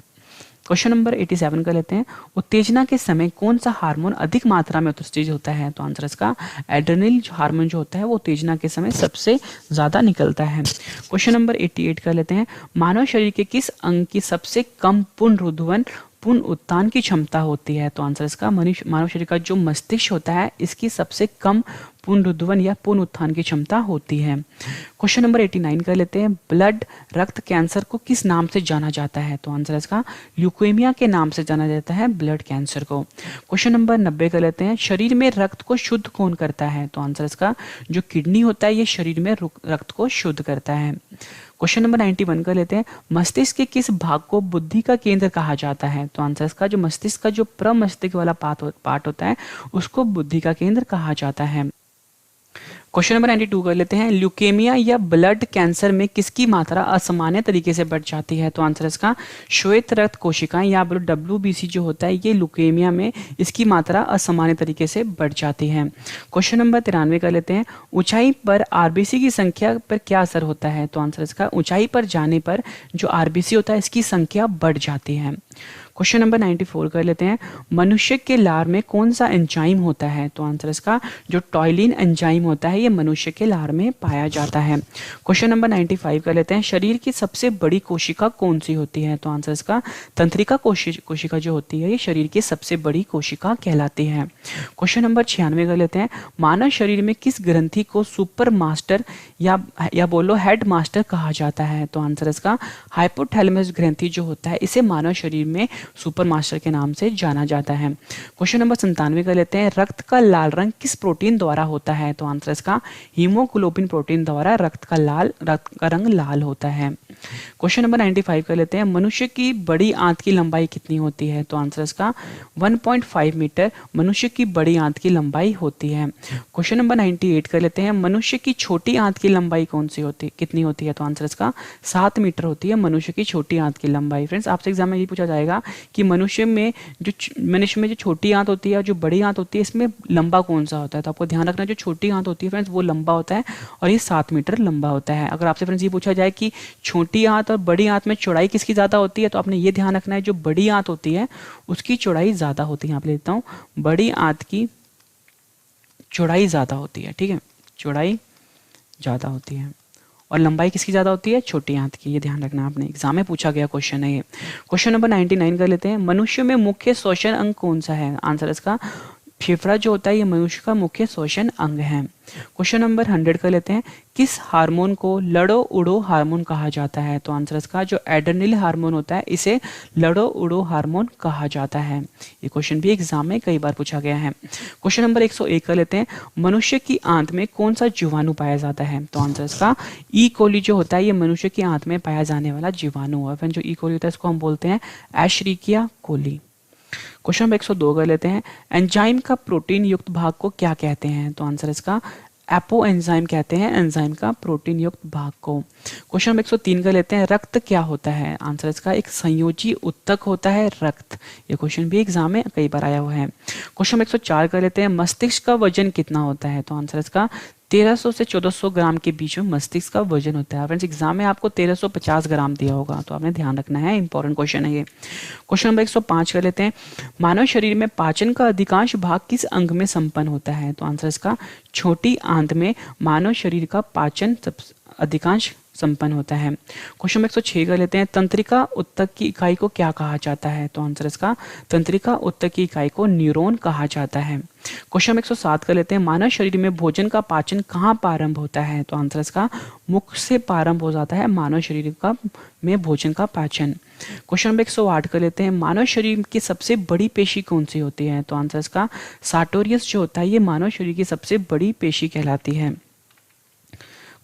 क्वेश्चन नंबर 87 कर लेते हैं। उत्तेजना के समय कौन सा हार्मोन अधिक मात्रा में उत्सर्जित होता है? तो आंसर इसका एड्रेनल हार्मोन जो होता है वो उत्तेजना के समय सबसे ज्यादा निकलता है। क्वेश्चन नंबर 88 कर लेते हैं। मानव शरीर के किस अंग की सबसे कम पुनरुद्धान पुनः उत्थान की क्षमता होती है? तो आंसर इसका मानव शरीर का जो मस्तिष्क होता है इसकी सबसे कम पुनरुद्धान या पुनः उत्थान की क्षमता होती है। क्वेश्चन नंबर 89 कर लेते हैं। ब्लड रक्त कैंसर को किस नाम से जाना जाता है? तो आंसर इसका ल्यूकेमिया के नाम से जाना जाता है ब्लड कैंसर को। क्वेश्चन नंबर 90 कर लेते हैं। शरीर में रक्त को शुद्ध कौन करता है? तो आंसर इसका जो किडनी होता है ये शरीर में रक्त को शुद्ध करता है। क्वेश्चन नंबर 91 कर लेते हैं। मस्तिष्क के किस भाग को बुद्धि का केंद्र कहा जाता है? तो आंसर इसका जो मस्तिष्क का जो प्रमस्तिष्क वाला पार्ट होता है उसको बुद्धि का केंद्र कहा जाता है। क्वेश्चन नंबर 92 कर लेते हैं। ल्यूकेमिया या ब्लड कैंसर में किसकी मात्रा असामान्य तरीके से बढ़ जाती है? तो आंसर इसका श्वेत रक्त कोशिकाएं या WBC जो होता है ये ल्यूकेमिया में इसकी मात्रा असामान्य तरीके से बढ़ जाती है। क्वेश्चन नंबर 93 कर लेते हैं। ऊंचाई पर RBC की संख्या पर क्या असर होता है? तो आंसर इसका ऊंचाई पर जाने पर जो RBC होता है इसकी संख्या बढ़ जाती है। क्वेश्चन नंबर 94 कर लेते हैं। मनुष्य के लार में कौन सा एंजाइम होता है? तो आंसर इसका जो टॉयलिन एंजाइम होता है ये मनुष्य के लार में पाया जाता है। क्वेश्चन नंबर 95 कर लेते हैं। शरीर की सबसे बड़ी कोशिका कौन सी होती है? तो आंसर इसका तंत्रिका कोशिका जो होती है ये शरीर की सबसे बड़ी कोशिका कहलाती है। क्वेश्चन नंबर 96 कर लेते हैं। मानव शरीर में किस ग्रंथि को सुपर मास्टर या बोलो हेड मास्टर कहा जाता है? तो आंसर इसका हाइपोथैलेमस ग्रंथि जो होता है इसे मानव शरीर में सुपर मास्टर के नाम से जाना जाता है। क्वेश्चन नंबर 97 कर लेते हैं। रक्त का लाल रंग किस प्रोटीन द्वारा होता है? तो आंसर इसका हीमोग्लोबिन प्रोटीन द्वारा रक्त का रंग लाल होता है। क्वेश्चन नंबर 95 कर लेते हैं। मनुष्य की बड़ी आंत की लंबाई कितनी होती है? तो आंसर इसका 1.5 मीटर मनुष्य की बड़ी आंत की लंबाई होती है। क्वेश्चन नंबर 98 कर लेते हैं। मनुष्य की छोटी आंत की लंबाई कितनी होती है? तो आंसर इसका 7 मीटर होती है मनुष्य की छोटी आंत की लंबाई। फ्रेंड्स आपसे एग्जाम में ये पूछा जाएगा कि मनुष्य में जो छोटी आंत होती है और जो बड़ी आंत होती है इसमें लंबा कौन सा होता है? तो आपको ध्यान रखना जो छोटी आंत होती है फ्रेंड्स वो लंबा होता है और ये 7 मीटर लंबा होता है। अगर आपसे फ्रेंड्स ये पूछा जाए कि छोटी आंत और बड़ी आंत में चौड़ाई किसकी ज्यादा होती है तो आपने ये ध्यान रखना है जो बड़ी आंत होती है उसकी चौड़ाई ज्यादा होती है। यहाँ पे लेता हूँ बड़ी आंत की चौड़ाई ज्यादा होती है। ठीक है, चौड़ाई ज्यादा होती है और लंबाई किसकी ज्यादा होती है? छोटी आंत की। ये ध्यान रखना आपने, एग्जाम में पूछा गया क्वेश्चन है ये। क्वेश्चन नंबर 99 कर लेते हैं। मनुष्य में मुख्य श्वसन अंग कौन सा है? आंसर इसका फेफड़ा जो होता है ये मनुष्य का मुख्य श्वसन अंग है। क्वेश्चन नंबर 100 कर लेते हैं। किस हार्मोन को लड़ो उड़ो हार्मोन कहा जाता है? तो आंसर इसका जो एड्रेनल हार्मोन होता है इसे लड़ो उड़ो हार्मोन कहा जाता है। ये क्वेश्चन भी एग्जाम में कई बार पूछा गया है। क्वेश्चन नंबर 101 कर लेते हैं। मनुष्य की आंत में कौन सा जीवाणु पाया जाता है? तो आंसर इसका ई कोली जो होता है ये मनुष्य की आंत में पाया जाने वाला जीवाणु है। जो ई कोली होता है इसको हम बोलते हैं एशेरिकिया कोली। क्वेश्चन नंबर 102 कर लेते हैं, एंजाइम का प्रोटीन युक्त भाग को क्या कहते हैं? तो आंसर इसका एपो एंजाइम कहते हैं एंजाइम का प्रोटीन युक्त भाग को। क्वेश्चन नंबर 103 कर लेते हैं, रक्त क्या होता है? आंसर इसका एक संयोजी उत्तक होता है रक्त। ये क्वेश्चन भी एग्जाम में कई बार आया हुआ है। क्वेश्चन नंबर 104 कर लेते हैं, मस्तिष्क का वजन कितना होता है? तो आंसर इसका 1300 से 1400 ग्राम के बीच में मस्तिष्क का वजन होता है। फ्रेंड्स एग्जाम में आपको 1350 ग्राम दिया होगा, तो आपने ध्यान रखना है, इंपॉर्टेंट क्वेश्चन है ये। क्वेश्चन नंबर 105 कर लेते हैं, मानव शरीर में पाचन का अधिकांश भाग किस अंग में संपन्न होता है? तो आंसर इसका छोटी आंत में मानव शरीर का पाचन अधिकांश संपन्न होता है। क्वेश्चन नंबर 106 कर लेते हैं, तंत्रिका उत्तक की इकाई को क्या कहा जाता है? तो आंसर इसका तंत्रिका उत्तक की इकाई को न्यूरॉन कहा जाता है। क्वेश्चन नंबर 107 कर लेते हैं, मानव शरीर में भोजन का पाचन कहाँ प्रारंभ होता है? तो आंसर इसका मुख से प्रारंभ हो जाता है मानव शरीर का में भोजन का पाचन। क्वेश्चन नंबर 108 कर लेते हैं, मानव शरीर की सबसे बड़ी पेशी कौन सी होती है? तो आंसर इसका सार्टोरियस जो होता है ये मानव शरीर की सबसे बड़ी पेशी कहलाती है।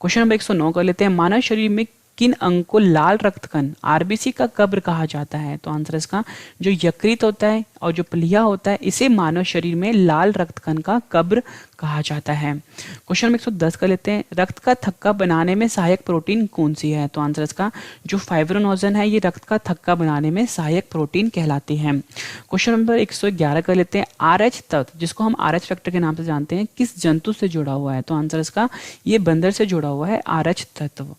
क्वेश्चन नंबर 109 कर लेते हैं, मानव शरीर में किन अंग को लाल रक्त कण आरबीसी का कब्र कहा जाता है? तो आंसर इसका जो यकृत होता है और जो प्लीहा होता है इसे मानव शरीर में लाल रक्त कण का कब्र कहा जाता है। क्वेश्चन नंबर 110 कर लेते हैं, रक्त का थक्का बनाने में सहायक प्रोटीन कौन सी है? तो आंसर इसका जो फाइब्रोनोजन है ये रक्त का थक्का बनाने में सहायक प्रोटीन कहलाती है। क्वेश्चन नंबर 111 कर लेते हैं, RH तत्व जिसको हम RH फैक्टर के नाम से जानते हैं किस जंतु से जुड़ा हुआ है? तो आंसर इसका ये बंदर से जुड़ा हुआ है RH तत्व।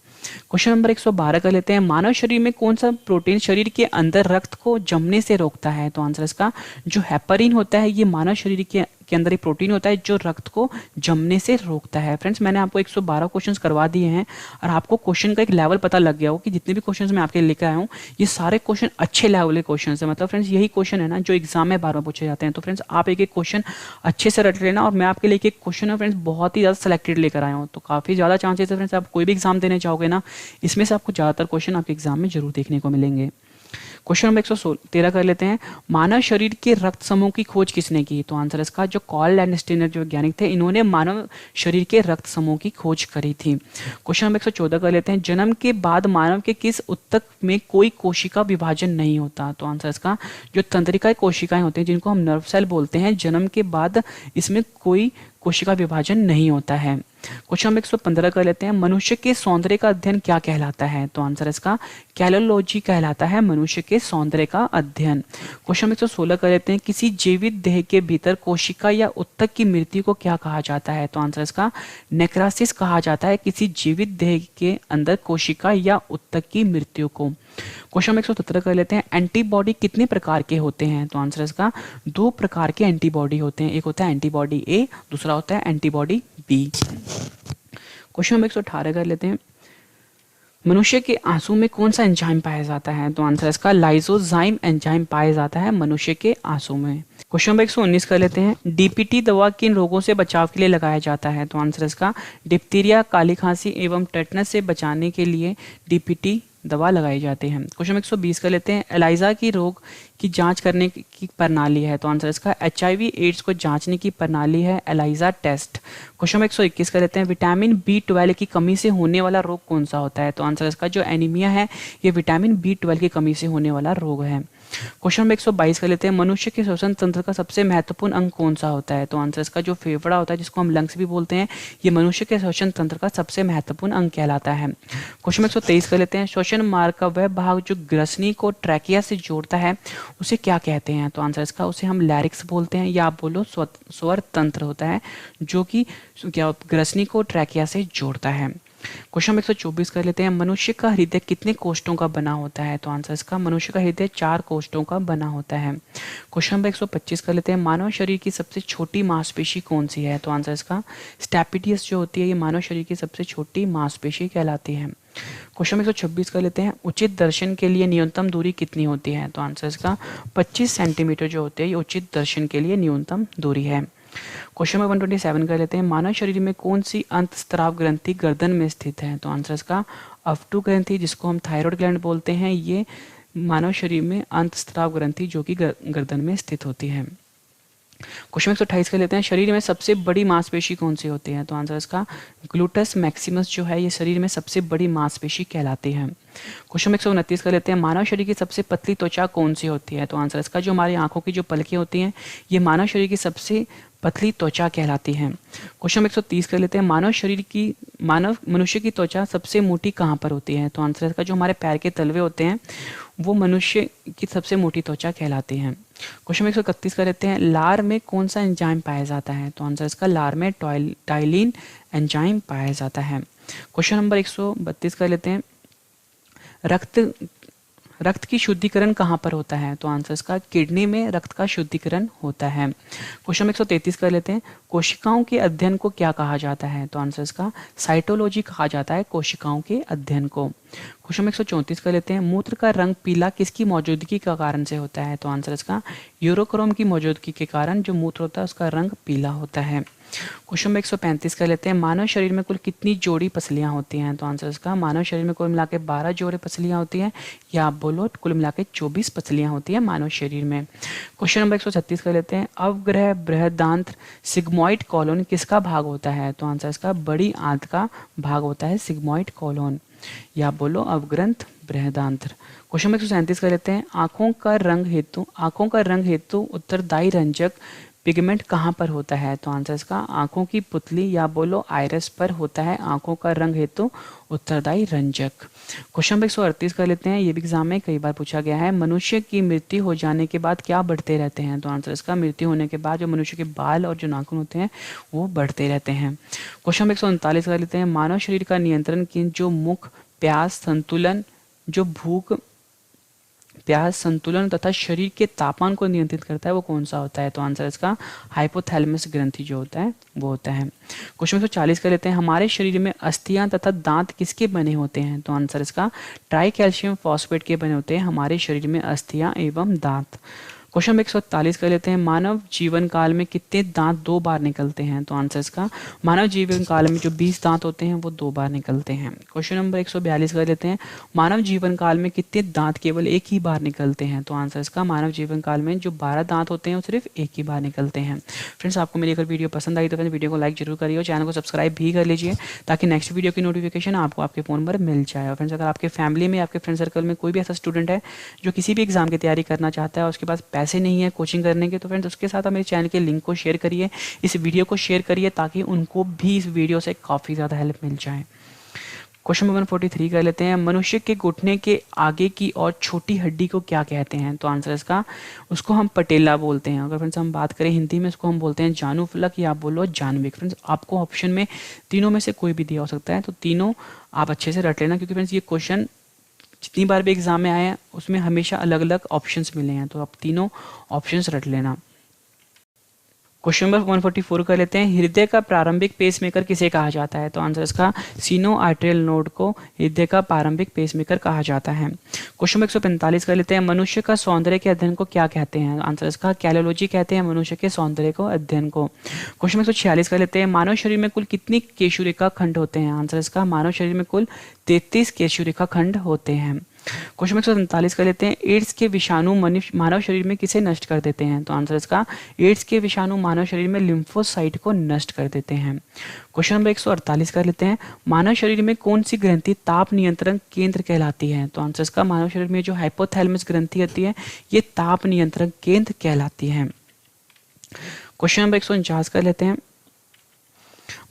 क्वेश्चन नंबर 112 कर लेते हैं, मानव शरीर में कौन सा प्रोटीन शरीर के अंदर रक्त को जमने से रोकता है? तो आंसर इसका जो हेपरिन होता है ये मानव शरीर के अंदर एक प्रोटीन होता है जो रक्त को जमने से रोकता है। फ्रेंड्स मैंने आपको 112 क्वेश्चंस करवा दिए हैं और आपको क्वेश्चन का एक लेवल पता लग गया हो कि जितने भी क्वेश्चंस मैं आपके लेकर आया हूँ ये सारे क्वेश्चन अच्छे लेवल के क्वेश्चन है। मतलब फ्रेंड्स यही क्वेश्चन है ना जो एग्जाम में बार बार पूछे जाते हैं। तो फ्रेंड्स आप एक एक क्वेश्चन अच्छे से रट लेना और मैं आपके लिए एक क्वेश्चन है फ्रेंड्स बहुत ही ज़्यादा सिलेक्टेड लेकर आया हूँ। तो काफ़ी ज़्यादा चांसेस है फ्रेंड्स आप कोई भी एग्जाम देने चाहोगे ना इसमें से आपको ज़्यादातर क्वेश्चन आपके एग्जाम में जरूर देखने को मिलेंगे। क्वेश्चन नंबर 113 कर लेते हैं, मानव शरीर के रक्त समूह की खोज किसने की? तो आंसर इसका जो कार्ल लैंडस्टीनर जो वैज्ञानिक थे इन्होंने मानव शरीर के रक्त समूह की खोज करी थी। क्वेश्चन नंबर 114 कर लेते हैं, जन्म के बाद मानव के किस उत्तक में कोई कोशिका विभाजन नहीं होता? तो आंसर इसका जो तंत्रिका कोशिकाएं होती हैं जिनको हम नर्व सेल बोलते हैं जन्म के बाद इसमें कोई कोशिका विभाजन नहीं होता है। क्वेश्चन नंबर 115 कर लेते हैं, मनुष्य के सौंदर्य का अध्ययन क्या कहलाता है? तो आंसर इसका कैलोलॉजी कहलाता है मनुष्य के सौंदर्य का अध्ययन। क्वेश्चन नंबर 116 कर लेते हैं, किसी जीवित देह के भीतर कोशिका या उत्तक की मृत्यु को क्या कहा जाता है? तो आंसर इसका नेक्रासिस कहा जाता है किसी जीवित देह के अंदर कोशिका या उत्तक की मृत्यु को। क्वेश्चन नंबर 117 कर लेते हैं, एंटीबॉडी कितने प्रकार के होते हैं? तो आंसर इसका 2 प्रकार के एंटीबॉडी होते हैं, एक होता है एंटीबॉडी ए, दूसरा होता है एंटीबॉडी बी। क्वेश्चन नंबर 118 कर लेते हैं, मनुष्य के आंसू में कौन सा एंजाइम पाया जाता है? तो आंसर इसका लाइसोजाइम एंजाइम पाया जाता है मनुष्य के आंसू में। क्वेश्चन नंबर 119 कर लेते हैं, डीपीटी दवा किन रोगों से बचाव के लिए लगाया जाता है? तो आंसर इसका डिप्थीरिया, काली खांसी एवं टेटनस से बचाने के लिए डीपीटी दवा लगाई जाती है। क्वेश्चन 120 कर लेते हैं, एलाइजा की रोग की जांच करने की प्रणाली है? तो आंसर इसका HIV एड्स को जांचने की प्रणाली है एलाइजा टेस्ट। क्वेश्चन 121 कर लेते हैं, विटामिन B12 की कमी से होने वाला रोग कौन सा होता है? तो आंसर इसका जो एनीमिया है ये विटामिन B12 की कमी से होने वाला रोग है। क्वेश्चन नंबर 122 कर लेते हैं, मनुष्य के श्वसन तंत्र का सबसे महत्वपूर्ण अंग कौन सा होता है? तो आंसर इसका जो फेफड़ा होता है जिसको हम लंग्स भी बोलते हैं ये मनुष्य के श्वसन तंत्र का सबसे महत्वपूर्ण अंग कहलाता है। क्वेश्चन नंबर 123 कर लेते हैं, श्वसन मार्ग का वह भाग जो ग्रसनी को ट्रैकिया से जोड़ता है उसे क्या कहते हैं? तो आंसर इसका उसे हम लैरिक्स बोलते हैं या आप बोलो स्वर तंत्र होता है जो कि क्या ग्रसनी को ट्रैकिया से जोड़ता है। क्वेश्चन 124 कर लेते हैं, मनुष्य का हृदय कितने कोष्ठों का बना होता है? तो आंसर इसका मनुष्य का हृदय 4 कोष्ठों का बना होता है। क्वेश्चन नंबर 125 कर लेते हैं, मानव शरीर की सबसे छोटी मांसपेशी कौन सी है? तो आंसर इसका स्टैपिडियस जो होती है ये मानव शरीर की सबसे छोटी मांसपेशी कहलाती है। क्वेश्चन नंबर 126 कर लेते हैं, उचित दर्शन के लिए न्यूनतम दूरी कितनी होती है? तो आंसर इसका 25 सेंटीमीटर जो होते हैं ये उचित दर्शन के लिए न्यूनतम दूरी है। क्वेश्चन नंबर 127 कर लेते हैं, मानव शरीर में कौन सी अंतस्राव ग्रंथि गर्दन में स्थित है? तो आंसर इसका अफ्टू ग्रंथि जिसको हम थायराइड ग्लैंड बोलते हैं ये मानव शरीर में अंतस्राव ग्रंथि जो कि गर्दन में स्थित होती है। क्वेश्चन 128 कर लेते हैं, शरीर में सबसे बड़ी मांसपेशी कौन सी होती है? तो आंसर इसका ग्लूटस मैक्सिमस जो है ये शरीर में सबसे बड़ी मांसपेशी कहलाती है। क्वेश्चन 129 कर लेते हैं, मानव शरीर की सबसे पतली त्वचा कौन सी होती है? तो आंसर इसका जो हमारी आंखों की जो पलकें होती हैं ये मानव शरीर की सबसे पतली त्वचा कहलाती है। क्वेश्चन 130 कर लेते हैं, मानव मनुष्य की त्वचा सबसे मोटी कहाँ पर होती है? तो आंसर इसका जो हमारे पैर के तलवे होते हैं वो मनुष्य की सबसे मोटी त्वचा कहलाती है। क्वेश्चन 131 कर लेते हैं, लार में कौन सा एंजाइम पाया जाता है? तो आंसर इसका लार में टाइलिन एंजाइम पाया जाता है। क्वेश्चन नंबर 132 कर लेते हैं, रक्त की शुद्धिकरण कहाँ पर होता है? तो आंसर इसका किडनी में रक्त का शुद्धिकरण होता है। क्वेश्चन 133 कर लेते हैं, कोशिकाओं के अध्ययन को क्या कहा जाता है? तो आंसर इसका साइटोलॉजी कहा जाता है कोशिकाओं के अध्ययन को। क्वेश्चन 134 कर लेते हैं, मूत्र का रंग पीला किसकी मौजूदगी का कारण से होता है? तो आंसर इसका यूरोक्रोम की मौजूदगी के कारण जो मूत्र होता है उसका रंग पीला होता है। क्वेश्चन में 135 कर लेते हैं, मानव शरीर में कुल कितनी जोड़ी पसलियां होती हैं? तो आंसर इसका मानव शरीर में कुल मिला के 12 जोड़े पसलियां होती हैं, या आप बोलो कुल मिला के 24 पसलियां होती हैं मानव शरीर में। क्वेश्चन नंबर 136 कर लेते हैं, अवग्रह बृहदांत्र सिग्मोइड कॉलोन किसका भाग होता है? तो आंसर इसका बड़ी आंत का भाग होता है सिग्मोइड कॉलोन, या बोलो अवग्रंथ बृहदांत्र। क्वेश्चन 137 कर लेते हैं, आंखों का रंग हेतु उत्तरदायी रंजक पिगमेंट कहाँ पर होता है? तो आंसर इसका आंखों की पुतली या बोलो आइरिस पर होता है आंखों का रंग हेतु उत्तरदायी रंजक। क्वेश्चन नंबर 138 कर लेते हैं, ये भी एग्जाम में कई बार पूछा गया है, मनुष्य की मृत्यु हो जाने के बाद क्या बढ़ते रहते हैं? तो आंसर इसका मृत्यु होने के बाद जो मनुष्य के बाल और जो नाखून होते हैं वो बढ़ते रहते हैं। क्वेश्चन नंबर 139 कर लेते हैं, मानव शरीर का नियंत्रण केंद्र जो मुख, प्यास, संतुलन, जो भूख, प्यास, संतुलन तथा शरीर के तापमान को नियंत्रित करता है वो कौन सा होता है? तो आंसर इसका हाइपोथैलेमस ग्रंथि जो होता है वो होता है। क्वेश्चन 140 कर लेते हैं, हमारे शरीर में अस्थियां तथा दांत किसके बने होते हैं? तो आंसर इसका ट्राई कैल्शियम फॉस्फेट के बने होते हैं हमारे शरीर में अस्थियां एवं दांत। क्वेश्चन में 141 कर लेते हैं, मानव जीवन काल में कितने दांत 2 बार निकलते हैं? तो आंसर इसका मानव जीवन काल में जो 20 दांत होते हैं वो 2 बार निकलते हैं। क्वेश्चन नंबर 142 कर लेते हैं, मानव जीवन काल में कितने दांत केवल एक ही बार निकलते हैं? तो आंसर इसका मानव जीवन काल में जो 12 दांत होते हैं वो सिर्फ एक ही बार निकलते हैं। फ्रेंड्स, आपको मेरी अगर वीडियो पसंद आई तो फ्रेंड्स वीडियो को लाइक जरूर करिए और चैनल को सब्सक्राइब भी कर लीजिए ताकि नेक्स्ट वीडियो की नोटिफिकेशन आपको आपके फोन पर मिल जाए। और फ्रेंड्स, अगर आपके फैमिली में, आपके फ्रेंड सर्कल में कोई भी ऐसा स्टूडेंट है जो किसी भी एग्जाम की तैयारी करना चाहता है और उसके पास पैसे नहीं है कोचिंग करने के, तो फ्रेंड्स उसके साथ आप मेरे चैनल के लिंक को शेयर करिए, इस वीडियो को शेयर करिए ताकि उनको भी इस वीडियो से काफ़ी ज़्यादा हेल्प मिल जाए। क्वेश्चन नंबर 143 कर लेते हैं, मनुष्य के घुटने के आगे की और छोटी हड्डी को क्या कहते हैं? तो आंसर इसका उसको हम पटेला बोलते हैं। अगर फ्रेंड्स हम बात करें हिंदी में उसको हम बोलते हैं जानुफलक या बोलो जानविक। फ्रेंड्स, आपको ऑप्शन में तीनों में से कोई भी दिया हो सकता है, तो तीनों आप अच्छे से रट लेना क्योंकि फ्रेंड्स ये क्वेश्चन जितनी बार भी एग्जाम में आए हैं उसमें हमेशा अलग अलग ऑप्शंस मिले हैं, तो आप तीनों ऑप्शंस रट लेना। क्वेश्चन नंबर 144 कर लेते हैं, हृदय का प्रारंभिक पेसमेकर किसे कहा जाता है? तो आंसर इसका सीनो आर्टेरियल नोड को हृदय का प्रारंभिक पेसमेकर कहा जाता है। क्वेश्चन नंबर 145 कर लेते हैं, मनुष्य का सौंदर्य के अध्ययन को क्या कहते हैं? आंसर इसका कैलोलॉजी कहते हैं मनुष्य के सौंदर्य को अध्ययन को। क्वेश्चन नंबर 146 कर लेते हैं, मानव शरीर में कुल कितनी केशुरेखा खंड होते हैं? आंसर इसका मानव शरीर में कुल 33 केशुरेखा खंड होते हैं। क्वेश्चन 147 कर लेते हैं, एड्स के विषाणु मानव शरीर में किसे नष्ट कर देते हैं? तो आंसर इसका एड्स के विषाणु मानव शरीर में लिम्फोसाइट को नष्ट कर देते हैं। क्वेश्चन नंबर 148 कर लेते हैं, मानव शरीर में कौन सी ग्रंथि ताप नियंत्रण केंद्र कहलाती है? तो आंसर इसका मानव शरीर में जो हाइपोथैलेमस ग्रंथि होती है ये ताप नियंत्रण केंद्र कहलाती है। क्वेश्चन नंबर 149 कर लेते हैं,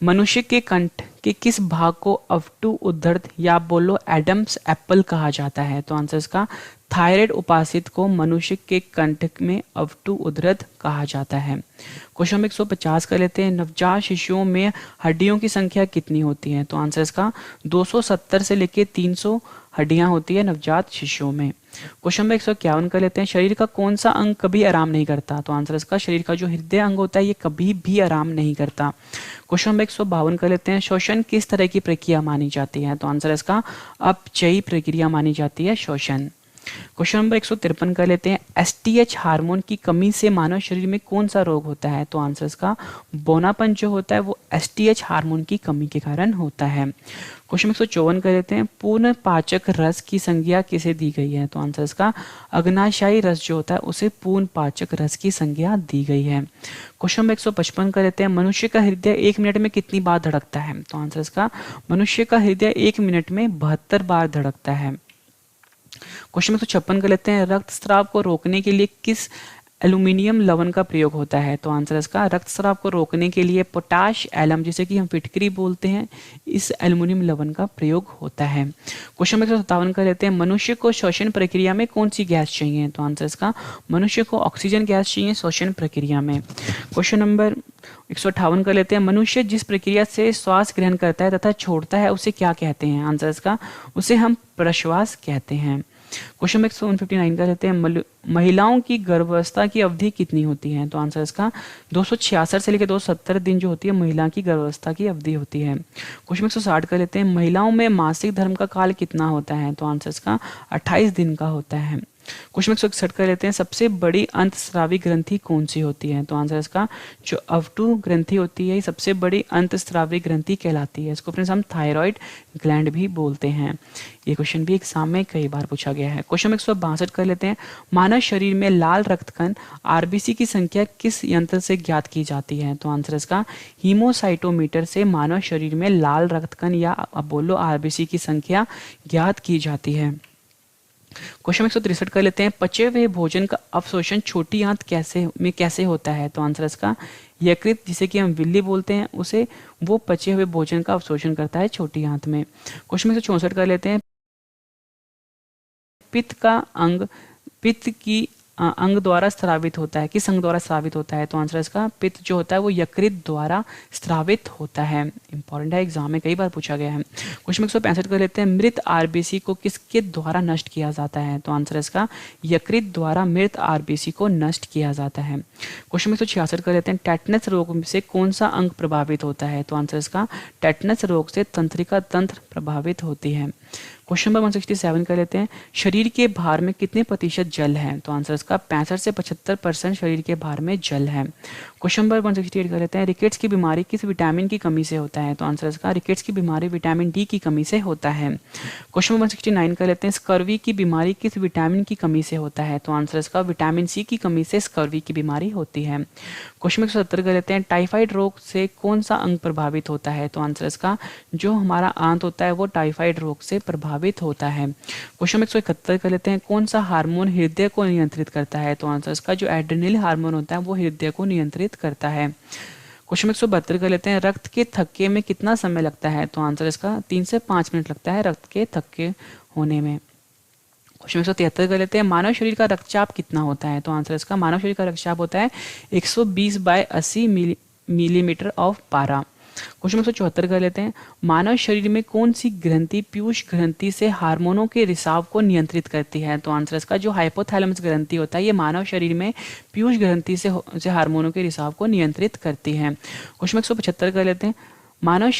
मनुष्य के कंठ के किस भाग को अवटु उद्धृत या बोलो एडम्स एप्पल कहा जाता है? तो आंसर इसका थायराइड उपासित को मनुष्य के कंठ में अवटु उद्धृत कहा जाता है। क्वेश्चन नंबर 150 कर लेते हैं, नवजात शिशुओं में हड्डियों की संख्या कितनी होती है? तो आंसर इसका 270 से लेकर 300 हड्डियां होती है नवजात शिशुओं में। क्वेश्चन नंबर 151 कर लेते हैं, शरीर का कौन सा अंग कभी आराम नहीं करता? तो आंसर इसका शरीर का जो हृदय अंग होता है ये कभी भी आराम नहीं करता। क्वेश्चन नंबर 152 कर लेते हैं, श्वसन किस तरह की प्रक्रिया मानी जाती है? तो आंसर इसका अपचयी प्रक्रिया मानी जाती है श्वसन। क्वेश्चन नंबर 153 कर लेते हैं। एसटीएच हार्मोन की कमी से मानव शरीर में कौन सा रोग होता है? तो आंसर इसका बौनापन जो होता है वो एसटीएच हार्मोन की कमी के कारण होता है। क्वेश्चन 154 कर लेते हैं। पूर्ण पाचक रस की संज्ञा किसे दी गई है? तो आंसर इसका अग्नाशयी रस जो होता है उसे पूर्ण पाचक रस की संज्ञा दी गई है। क्वेश्चन नंबर 155 कर लेते हैं। मनुष्य का हृदय 1 मिनट में कितनी बार धड़कता है? तो आंसर इसका मनुष्य का हृदय 1 मिनट में 72 बार धड़कता है। क्वेश्चन 156 कर लेते हैं। रक्तस्राव को रोकने के लिए किस एल्यूमिनियम लवण का प्रयोग होता है? तो आंसर इसका रक्तस्राव को रोकने के लिए पोटाश एलम, जिसे कि हम फिटकरी बोलते हैं, इस एल्यूमिनियम लवण का प्रयोग होता है। क्वेश्चन 157 कर लेते हैं। मनुष्य को श्वसन प्रक्रिया में कौन सी गैस चाहिए? तो आंसर इसका मनुष्य को ऑक्सीजन गैस चाहिए श्वसन प्रक्रिया में। क्वेश्चन नंबर 158 कर लेते हैं। मनुष्य जिस प्रक्रिया से श्वास ग्रहण करता है तथा छोड़ता है उसे क्या कहते हैं? आंसर इसका उसे हम प्रश्वास कहते हैं। क्वेश्चन 159 का रहते हैं। महिलाओं की गर्भावस्था की अवधि कितनी होती है? तो आंसर इसका 266 से लेकर 270 दिन जो होती है महिला की गर्भावस्था की अवधि होती है। क्वेश्चन 160 का लेते हैं। महिलाओं में मासिक धर्म का काल कितना होता है? तो आंसर इसका 28 दिन का होता है। क्वेश्चन 161 का लेते हैं। सबसे बड़ी अंतस्रावी ग्रंथि कौन सी होती है? तो आंसर इसका जो अवटु ग्रंथि होती है ये सबसे बड़ी अंतस्रावी ग्रंथि कहलाती है। इसको फ्रेंड्स हम थायराइड ग्लैंड भी बोलते हैं। ये क्वेश्चन भी एग्जाम में कई बार पूछा गया है। क्वेश्चन 162 कर लेते हैं। मानव शरीर में लाल रक्तकण आरबीसी की संख्या किस यंत्र से ज्ञात की जाती है? तो आंसर इसका हीमोसाइटोमीटर से मानव शरीर में लाल रक्तकण या अब बोलो आरबीसी की संख्या ज्ञात की जाती है। क्वेश्चन 163 कर लेते हैं। पचे हुए भोजन का अवशोषण छोटी आंत कैसे होता है? तो आंसर इसका यकृत, जिसे कि हम विल्ली बोलते हैं, उसे वो पचे हुए भोजन का अवशोषण करता है छोटी आंत में। क्वेश्चन 164 कर लेते हैं। पित्त की अंग द्वारा स्रावित होता है, किस अंग द्वारा स्रावित होता है? तो आंसर इसका पित्त जो होता है वो यकृत द्वारा स्रावित होता है। इंपॉर्टेंट है, एग्जाम में कई बार पूछा गया है। क्वेश्चन 165 कर लेते हैं। मृत आरबीसी को किसके द्वारा नष्ट किया जाता है? तो आंसर इसका यकृत द्वारा मृत आरबीसी को नष्ट किया जाता है। क्वेश्चन 166 कर लेते हैं। टेटनस रोग से कौन सा अंग प्रभावित होता है? तो आंसर इसका टेटनस रोग से तंत्रिका तंत्र प्रभावित होती है। क्वेश्चन नंबर 167 कर लेते हैं। शरीर के भार में कितने प्रतिशत जल है? तो आंसर इसका 65 से 75% शरीर के भार में जल है। क्वेश्चन नंबर 168 कर लेते हैं। रिकेट्स की बीमारी किस विटामिन की कमी से होता है? तो आंसर इसका रिकेट्स की बीमारी विटामिन डी की कमी से होता है। क्वेश्चन नंबर 169 कर लेते हैं। स्कर्वी की बीमारी किस विटामिन की कमी से होता है? तो आंसर इसका विटामिन सी की कमी से स्कर्वी की बीमारी होती है। क्वेश्चन 170 कर लेते हैं। टाइफाइड रोग से कौन सा अंग प्रभावित होता है? तो आंसर इसका जो हमारा आंत होता है वो टाइफाइड रोग से प्रभावित होता है। क्वेश्चन 171 कर लेते हैं। कौन सा हार्मोन हृदय को नियंत्रित करता है? तो आंसर इसका जो एड्रेनल हार्मोन होता है वो हृदय को नियंत्रित करता है। क्वेश्चन 172 कर लेते हैं। रक्त के थक्के में कितना समय लगता है? तो आंसर इसका 3 से 5 मिनट लगता है रक्त के थक्के होने में। क्वेश्चन 173 कर लेते हैं। मानव शरीर का रक्तचाप कितना होता है? तो आंसर इसका मानव शरीर का रक्तचाप होता है 120/80 मिलीमीटर ऑफ पारा। क्वेश्चन 174 कर लेते हैं। मानव शरीर में कौन सी ग्रंथि पीयूष ग्रंथि से हार्मोनों के रिसाव को नियंत्रित करती है? तो आंसर इसका जो हाइपोथैलेमस ग्रंथि होता है ये मानव शरीर में पीयूष ग्रंथि से हार्मोनों के रिसाव को नियंत्रित करती है। क्वेश्चन 175 कर लेते हैं। मानव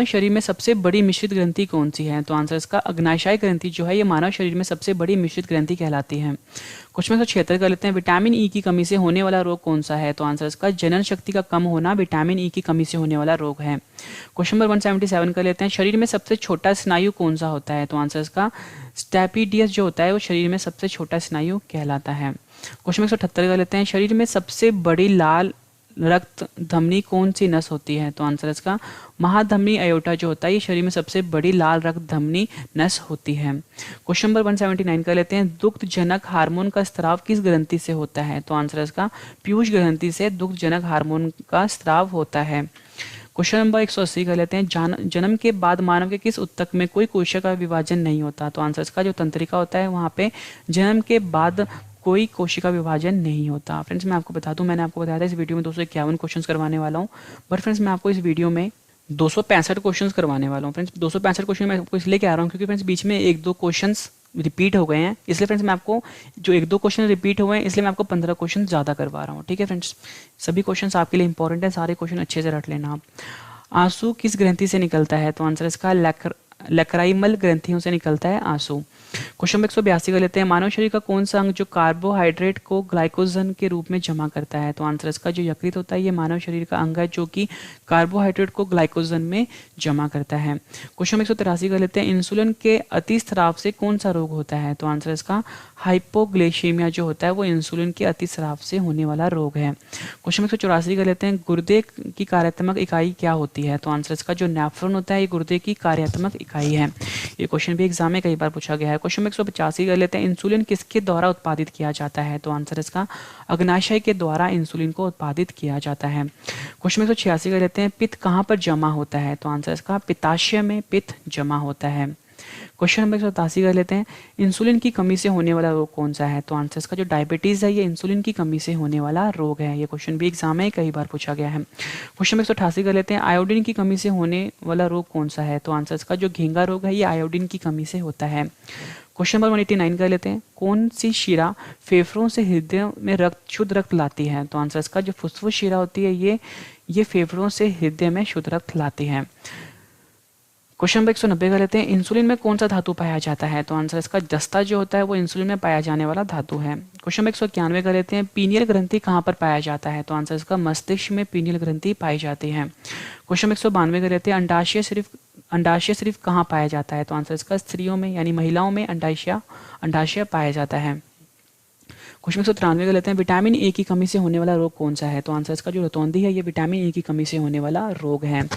शरीर में सबसे बड़ी मिश्रित ग्रंथि कौन सी है? तो आंसर इसका अग्नाशय ग्रंथि जो है ये मानव शरीर में सबसे बड़ी मिश्रित ग्रंथि कहलाती है। क्वेश्चन 176 कर लेते हैं। विटामिन ई की कमी से होने वाला रोग कौन सा है? तो आंसर इसका जनन शक्ति का कम होना विटामिन ई की कमी से होने वाला रोग है। क्वेश्चन नंबर 177 कर लेते हैं। शरीर में सबसे छोटा स्नायु कौन सा होता है? तो आंसर इसका स्टैपिडियस जो होता है वो शरीर में सबसे छोटा स्नायु कहलाता है। क्वेश्चन 178 कर लेते हैं। शरीर में सबसे बड़ी लाल रक्त धमनी कौन सी नस होती है? तो आंसर इसका महाधमनी अयोटा जो होता है ये शरीर में सबसे बड़ी लाल रक्त धमनी नस होती है। क्वेश्चन नंबर 179 कर लेते हैं। दुग्ध जनक हार्मोन का स्राव किस ग्रंथि से होता है? तो आंसर इसका पीयूष ग्रंथि से दुग्ध जनक हार्मोन का स्राव होता है। क्वेश्चन नंबर 180 कर लेते हैं। जन्म के बाद मानव के किस ऊतक में कोई कोशिका विभाजन नहीं होता? तो आंसर इसका जो तंत्रिका होता है वहाँ पे जन्म के बाद कोई कोशिका विभाजन नहीं होता। फ्रेंड्स मैं आपको बता दूं, मैंने आपको बताया था इस वीडियो में 251 क्वेश्चंस करवाने वाला हूं, बट फ्रेंड्स मैं आपको इस वीडियो में 265 क्वेश्चंस करवाने वाला हूं। फ्रेंड्स 265 क्वेश्चन मैं आपको इसलिए कह रहा हूं क्योंकि फ्रेंड्स बीच में 1-2 क्वेश्चंस रिपीट हो गए हैं, इसलिए फ्रेंड्स मैं आपको जो 1-2 क्वेश्चन रिपीट हुए हैं इसलिए मैं आपको 15 क्वेश्चन ज़्यादा करवा रहा हूँ। ठीक है फ्रेंड्स, सभी क्वेश्चन आपके लिए इंपॉर्टेंट है, सारे क्वेश्चन अच्छे से रट लेना आप। आंसू किस ग्रंथि से निकलता है? तो आंसर इसका लकराइमल ग्रंथियों से निकलता है आंसू। क्वेश्चन नंबर 182 कर लेते हैं, मानव शरीर का कौन सा अंग जो कार्बोहाइड्रेट को ग्लाइकोजन के रूप में जमा करता है? तो आंसर इसका जो यकृत होता है ये मानव शरीर का अंग है जो कि कार्बोहाइड्रेट को ग्लाइकोजन में जमा करता है। क्वेश्चन नंबर 183 कर लेते हैं, इंसुलिन के अति स्राव से कौन सा रोग होता है? तो आंसर इसका हाइपोग्लाइसीमिया जो होता है वो इंसुलिन के अति स्राव से होने वाला रोग है। क्वेश्चन नंबर 184 कर लेते हैं, गुर्दे की कार्यात्मक इकाई क्या होती है? तो आंसर इसका जो नेफ्रॉन होता है ये गुर्दे की कार्यात्मक इकाई है। ये क्वेश्चन भी एग्जाम में कई बार पूछा गया है। क्वेश्चन नंबर 185 कर लेते हैं, इंसुलिन किसके द्वारा उत्पादित किया जाता है? तो आंसर इसका अग्नाशय के द्वारा इंसुलिन को उत्पादित किया जाता है। क्वेश्चन नंबर 186 कर लेते हैं, पित्त कहाँ पर जमा होता है? तो आंसर इसका पित्ताशय में पित्त जमा होता है। क्वेश्चन नंबर 187 कर लेते हैं, इंसुलिन की कमी से होने वाला रोग कौन सा है? तो आंसर इसका जो डायबिटीज है ये इंसुलिन की कमी से होने वाला रोग है। ये क्वेश्चन भी एग्जाम में कई बार पूछा गया है। क्वेश्चन नंबर 188 कर लेते हैं, आयोडीन की कमी से होने वाला रोग कौन सा है? तो आंसर इसका जो घेंगा रोग है ये आयोडीन की कमी से होता है। क्वेश्चन नंबर 189 कर लेते हैं, कौन सी शिरा फेफड़ों से हृदय में शुद्ध रक्त लाती है? तो आंसर इसका जो फुफ्फुस शिरा होती है ये फेफड़ों से हृदय में शुद्ध रक्त लाती है। क्वेश्चन नंबर 190 कर लेते हैं, इंसुलिन में कौन सा धातु पाया जाता है? तो आंसर इसका जस्ता जो होता है वो इंसुलिन में पाया जाने वाला धातु है। क्वेश्चन नंबर 191 कर लेते हैं, पीनियल ग्रंथि कहाँ पर पाया जाता है? तो आंसर इसका मस्तिष्क में पीनियल ग्रंथि पाई जाती है। क्वेश्चन नंबर 192 कर लेते हैं, अंडाशय सिर्फ कहाँ पाया जाता है? तो आंसर इसका स्त्रियों में यानी महिलाओं में अंडाशय पाया जाता है। क्वेश्चन 193 कर लेते हैं, विटामिन ए की कमी से होने वाला रोग कौन सा है? तो आंसर इसका जो रतौंधी है ये विटामिन ए की कमी से होने वाला रोग है।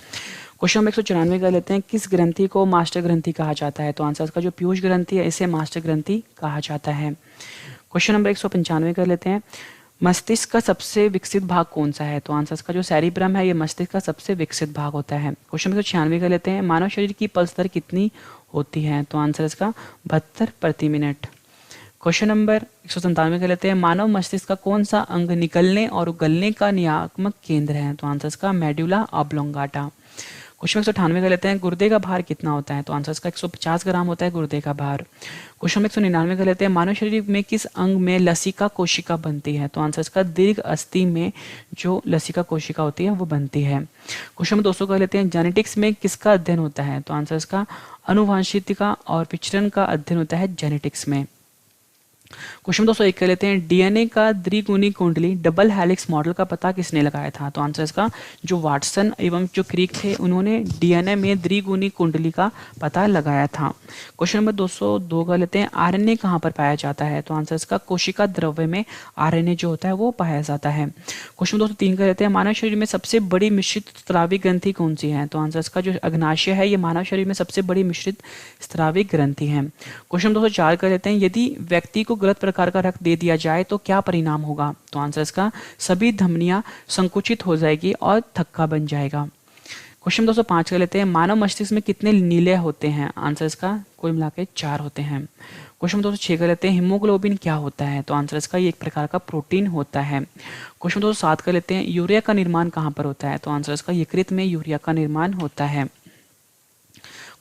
क्वेश्चन नंबर 194 कर लेते हैं, किस ग्रंथि को मास्टर ग्रंथि कहा जाता है? तो आंसर इसका जो पीयूष ग्रंथि है इसे मास्टर ग्रंथि कहा जाता है। क्वेश्चन नंबर 195 कर लेते हैं, मस्तिष्क का सबसे विकसित भाग कौन सा है? तो आंसर इसका जो सेरिब्रम है ये मस्तिष्क का सबसे विकसित भाग होता है। क्वेश्चन नंबर 196 कर लेते हैं, मानव शरीर की पल्स दर कितनी होती है? तो आंसर इसका 72 प्रति मिनट। क्वेश्चन नंबर 197 कर लेते हैं, मानव मस्तिष्क का कौन सा अंग निकलने और उगलने का नियामक केंद्र है? तो आंसर इसका मेडुला ऑब्लोंगाटा। क्वेश्चन 198 कर लेते हैं, गुर्दे का भार कितना होता है? तो आंसर इसका 150 ग्राम होता है गुर्दे का भार। क्वेश्चन 199 कर लेते हैं, मानव शरीर में किस अंग में लसिका कोशिका बनती है? तो आंसर इसका दीर्घ अस्थि में जो लसिका कोशिका होती है वो बनती है। क्वेश्चन नंबर 200 कर लेते हैं, जेनेटिक्स में किसका अध्ययन होता है? तो आंसर इसका आनुवंशिकता और विचरण का अध्ययन होता है जेनेटिक्स में। क्वेश्चन 201 कर लेते हैं, डीएनए का द्विगुणी कुंडली डबल हेलिक्स मॉडल का पता किसने लगाया था? तो आंसर इसका जो वाटसन एवं जो क्रिक थे उन्होंने डीएनए में द्विगुणी कुंडली का पता लगाया था। क्वेश्चन नंबर 202 कर लेते हैं, आरएनए कहाँ पर पाया जाता है? तो आंसर इसका कोशिका द्रव्य में आरएनए जो होता है वो पाया जाता है। क्वेश्चन 203 कर लेते हैं, मानव शरीर में सबसे बड़ी मिश्रित स्रावी ग्रंथि कौन सी है? तो आंसर इसका जो अग्नाशय है ये मानव शरीर में सबसे बड़ी मिश्रित स्रावी ग्रंथि है। क्वेश्चन 204 कर लेते हैं, यदि व्यक्ति को गलत प्रकार का रक्त दे दिया जाए तो क्या परिणाम होगा? तो आंसर इसका सभी धमनियां संकुचित हो जाएगी और थक्का बन जाएगा। क्वेश्चन 205 कर लेते हैं, मानव मस्तिष्क में कितने नीले होते हैं? आंसर इसका कुल मिलाकर 4 होते हैं। क्वेश्चन 206 कर लेते हैं, हीमोग्लोबिन क्या होता है? तो आंसर इसका ये एक प्रकार का प्रोटीन होता है। क्वेश्चन 207 कर लेते हैं, यूरिया का निर्माण कहाँ पर होता है? तो आंसर इसका यकृत में यूरिया का निर्माण होता है।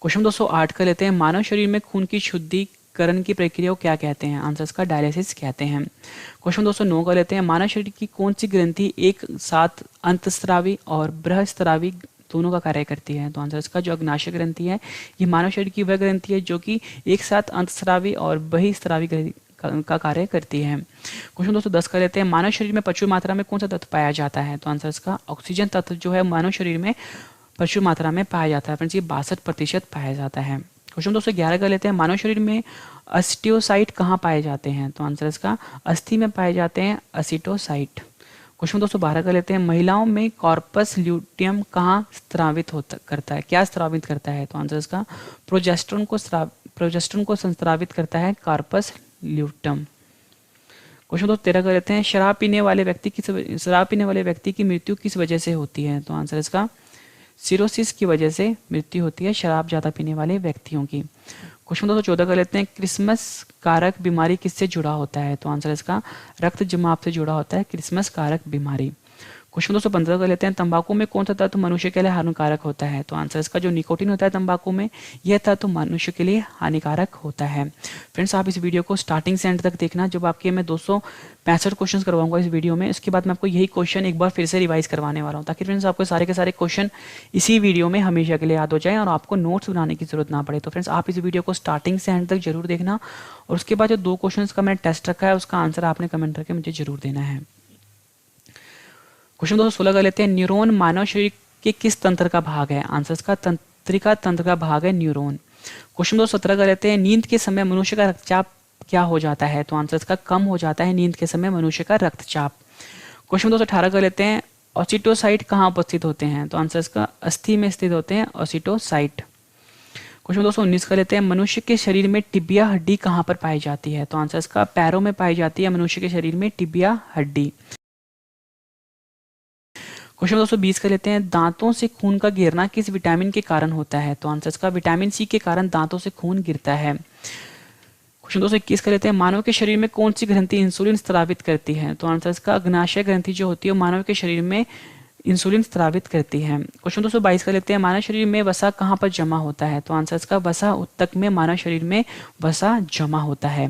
क्वेश्चन 208 कर लेते हैं, मानव शरीर में खून की शुद्धिकरण की प्रक्रिया को क्या कहते हैं? आंसर इसका डायलिसिस कहते हैं। क्वेश्चन 209 कर लेते हैं, मानव शरीर की कौन सी ग्रंथि एक साथ अंतस्रावी और बृहस्रावी दोनों का कार्य करती है? तो आंसर इसका जो अग्नाशय ग्रंथि है ये मानव शरीर की वह ग्रंथि है जो कि एक साथ अंतस्रावी और बहिस्रावी का कार्य करती है। क्वेश्चन 210 कर लेते हैं, मानव शरीर में प्रचुर मात्रा में कौन सा तत्व पाया जाता है? तो आंसर इसका ऑक्सीजन तत्व जो है मानव शरीर में प्रचुर मात्रा में पाया जाता है। फ्रेंड्स ये 62% पाया जाता है। क्वेश्चन 211 कर लेते हैं, मानव शरीर में अस्टियोसाइट कहाँ पाए जाते हैं? तो आंसर इसका अस्थि में पाए जाते हैं असिटोसाइट। क्वेश्चन 212 कर लेते हैं, महिलाओं में कॉर्पस ल्यूटियम कहाँ स्त्रावित करता है, क्या स्त्रावित करता है? तो आंसर इसका प्रोजेस्टेरोन को संस्रावित करता है कॉर्पस ल्यूटियम। क्वेश्चन 213 कर लेते हैं, शराब पीने वाले व्यक्ति की मृत्यु किस वजह से होती है? तो आंसर इसका सिरोसिस की वजह से मृत्यु होती है शराब ज्यादा पीने वाले व्यक्तियों की। क्वेश्चन 214 कर लेते हैं, क्रिसमस कारक बीमारी किससे जुड़ा होता है? तो आंसर इसका रक्त जमाव से जुड़ा होता है क्रिसमस कारक बीमारी। क्वेश्चन 215 कर लेते हैं, तंबाकू में कौन सा तत्व मनुष्य के लिए हानिकारक होता है? तो आंसर इसका जो निकोटीन होता है तंबाकू में, यह तत्व मनुष्य के लिए हानिकारक होता है। फ्रेंड्स, आप इस वीडियो को स्टार्टिंग से एंड तक देखना। जब आपके मैं 265 क्वेश्चन करवाऊंगा इस वीडियो में, इसके बाद मैं आपको यही क्वेश्चन एक बार फिर से रिवाइज करवाने वाला हूँ, ताकि फ्रेंड्स आपको सारे के सारे क्वेश्चन इसी वीडियो में हमेशा के लिए याद हो जाए और आपको नोट्स बनाने की जरूरत ना पड़े। तो फ्रेंड्स, आप इस वीडियो को स्टार्टिंग से एंड तक जरूर देखना, और उसके बाद जो 2 क्वेश्चन का मैंने टेस्ट रखा है उसका आंसर आपने कमेंट करके मुझे जरूर देना है। क्वेश्चन 216 कर लेते हैं, न्यूरॉन मानव शरीर के किस तंत्र का भाग है? आंसर इसका तंत्रिका तंत्र का भाग है न्यूरॉन। क्वेश्चन 217 कर लेते हैं, नींद के समय मनुष्य का रक्तचाप क्या हो जाता है? तो आंसर इसका कम हो जाता है नींद के समय मनुष्य का रक्तचाप। क्वेश्चन 218 कर लेते हैं, ऑसिटोसाइट कहाँ उपस्थित होते हैं? तो आंसर इसका अस्थि में स्थित होते हैं ऑसिटोसाइट। क्वेश्चन 219 कर लेते हैं, मनुष्य के शरीर में टिबिया हड्डी कहाँ पर पाई जाती है? तो आंसर इसका पैरों में पाई जाती है मनुष्य के शरीर में टिबिया हड्डी। क्वेश्चन 220 कर लेते हैं, दांतों से खून का गिरना किस विटामिन के कारण होता है? तो आंसर इसका विटामिन सी के कारण दांतों से खून गिरता है। क्वेश्चन 221 कर लेते हैं, मानव के शरीर में कौन सी ग्रंथि इंसुलिन स्रावित करती है? तो आंसर इसका अग्नाशय ग्रंथि जो होती है वो मानव के शरीर में इंसुलिन स्रावित करती है। क्वेश्चन 222 कर लेते हैं, मानव शरीर में वसा कहाँ पर जमा होता है? तो आंसर इसका वसा उत्तक में मानव शरीर में वसा जमा होता है।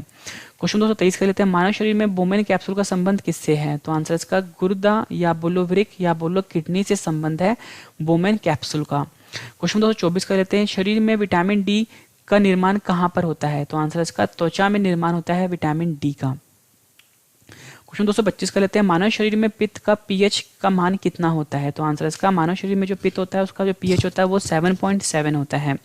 क्वेश्चन 223 कर लेते हैं, मानव शरीर में बोमेन कैप्सूल का संबंध किससे है? तो आंसर इसका गुर्दा या बोलो वृक्क या बोलो किडनी से संबंध है बोमेन कैप्सूल का। क्वेश्चन 224 कर लेते हैं, शरीर में विटामिन डी का निर्माण कहाँ पर होता है? तो आंसर इसका त्वचा में निर्माण होता है विटामिन डी का। क्वेश्चन 225 कर लेते हैं, मानव शरीर में पित्त का पीएच का मान कितना होता है? तो आंसर इसका मानव शरीर में जो पित्त होता है उसका जो पीएच होता है वो 7.7 होता है।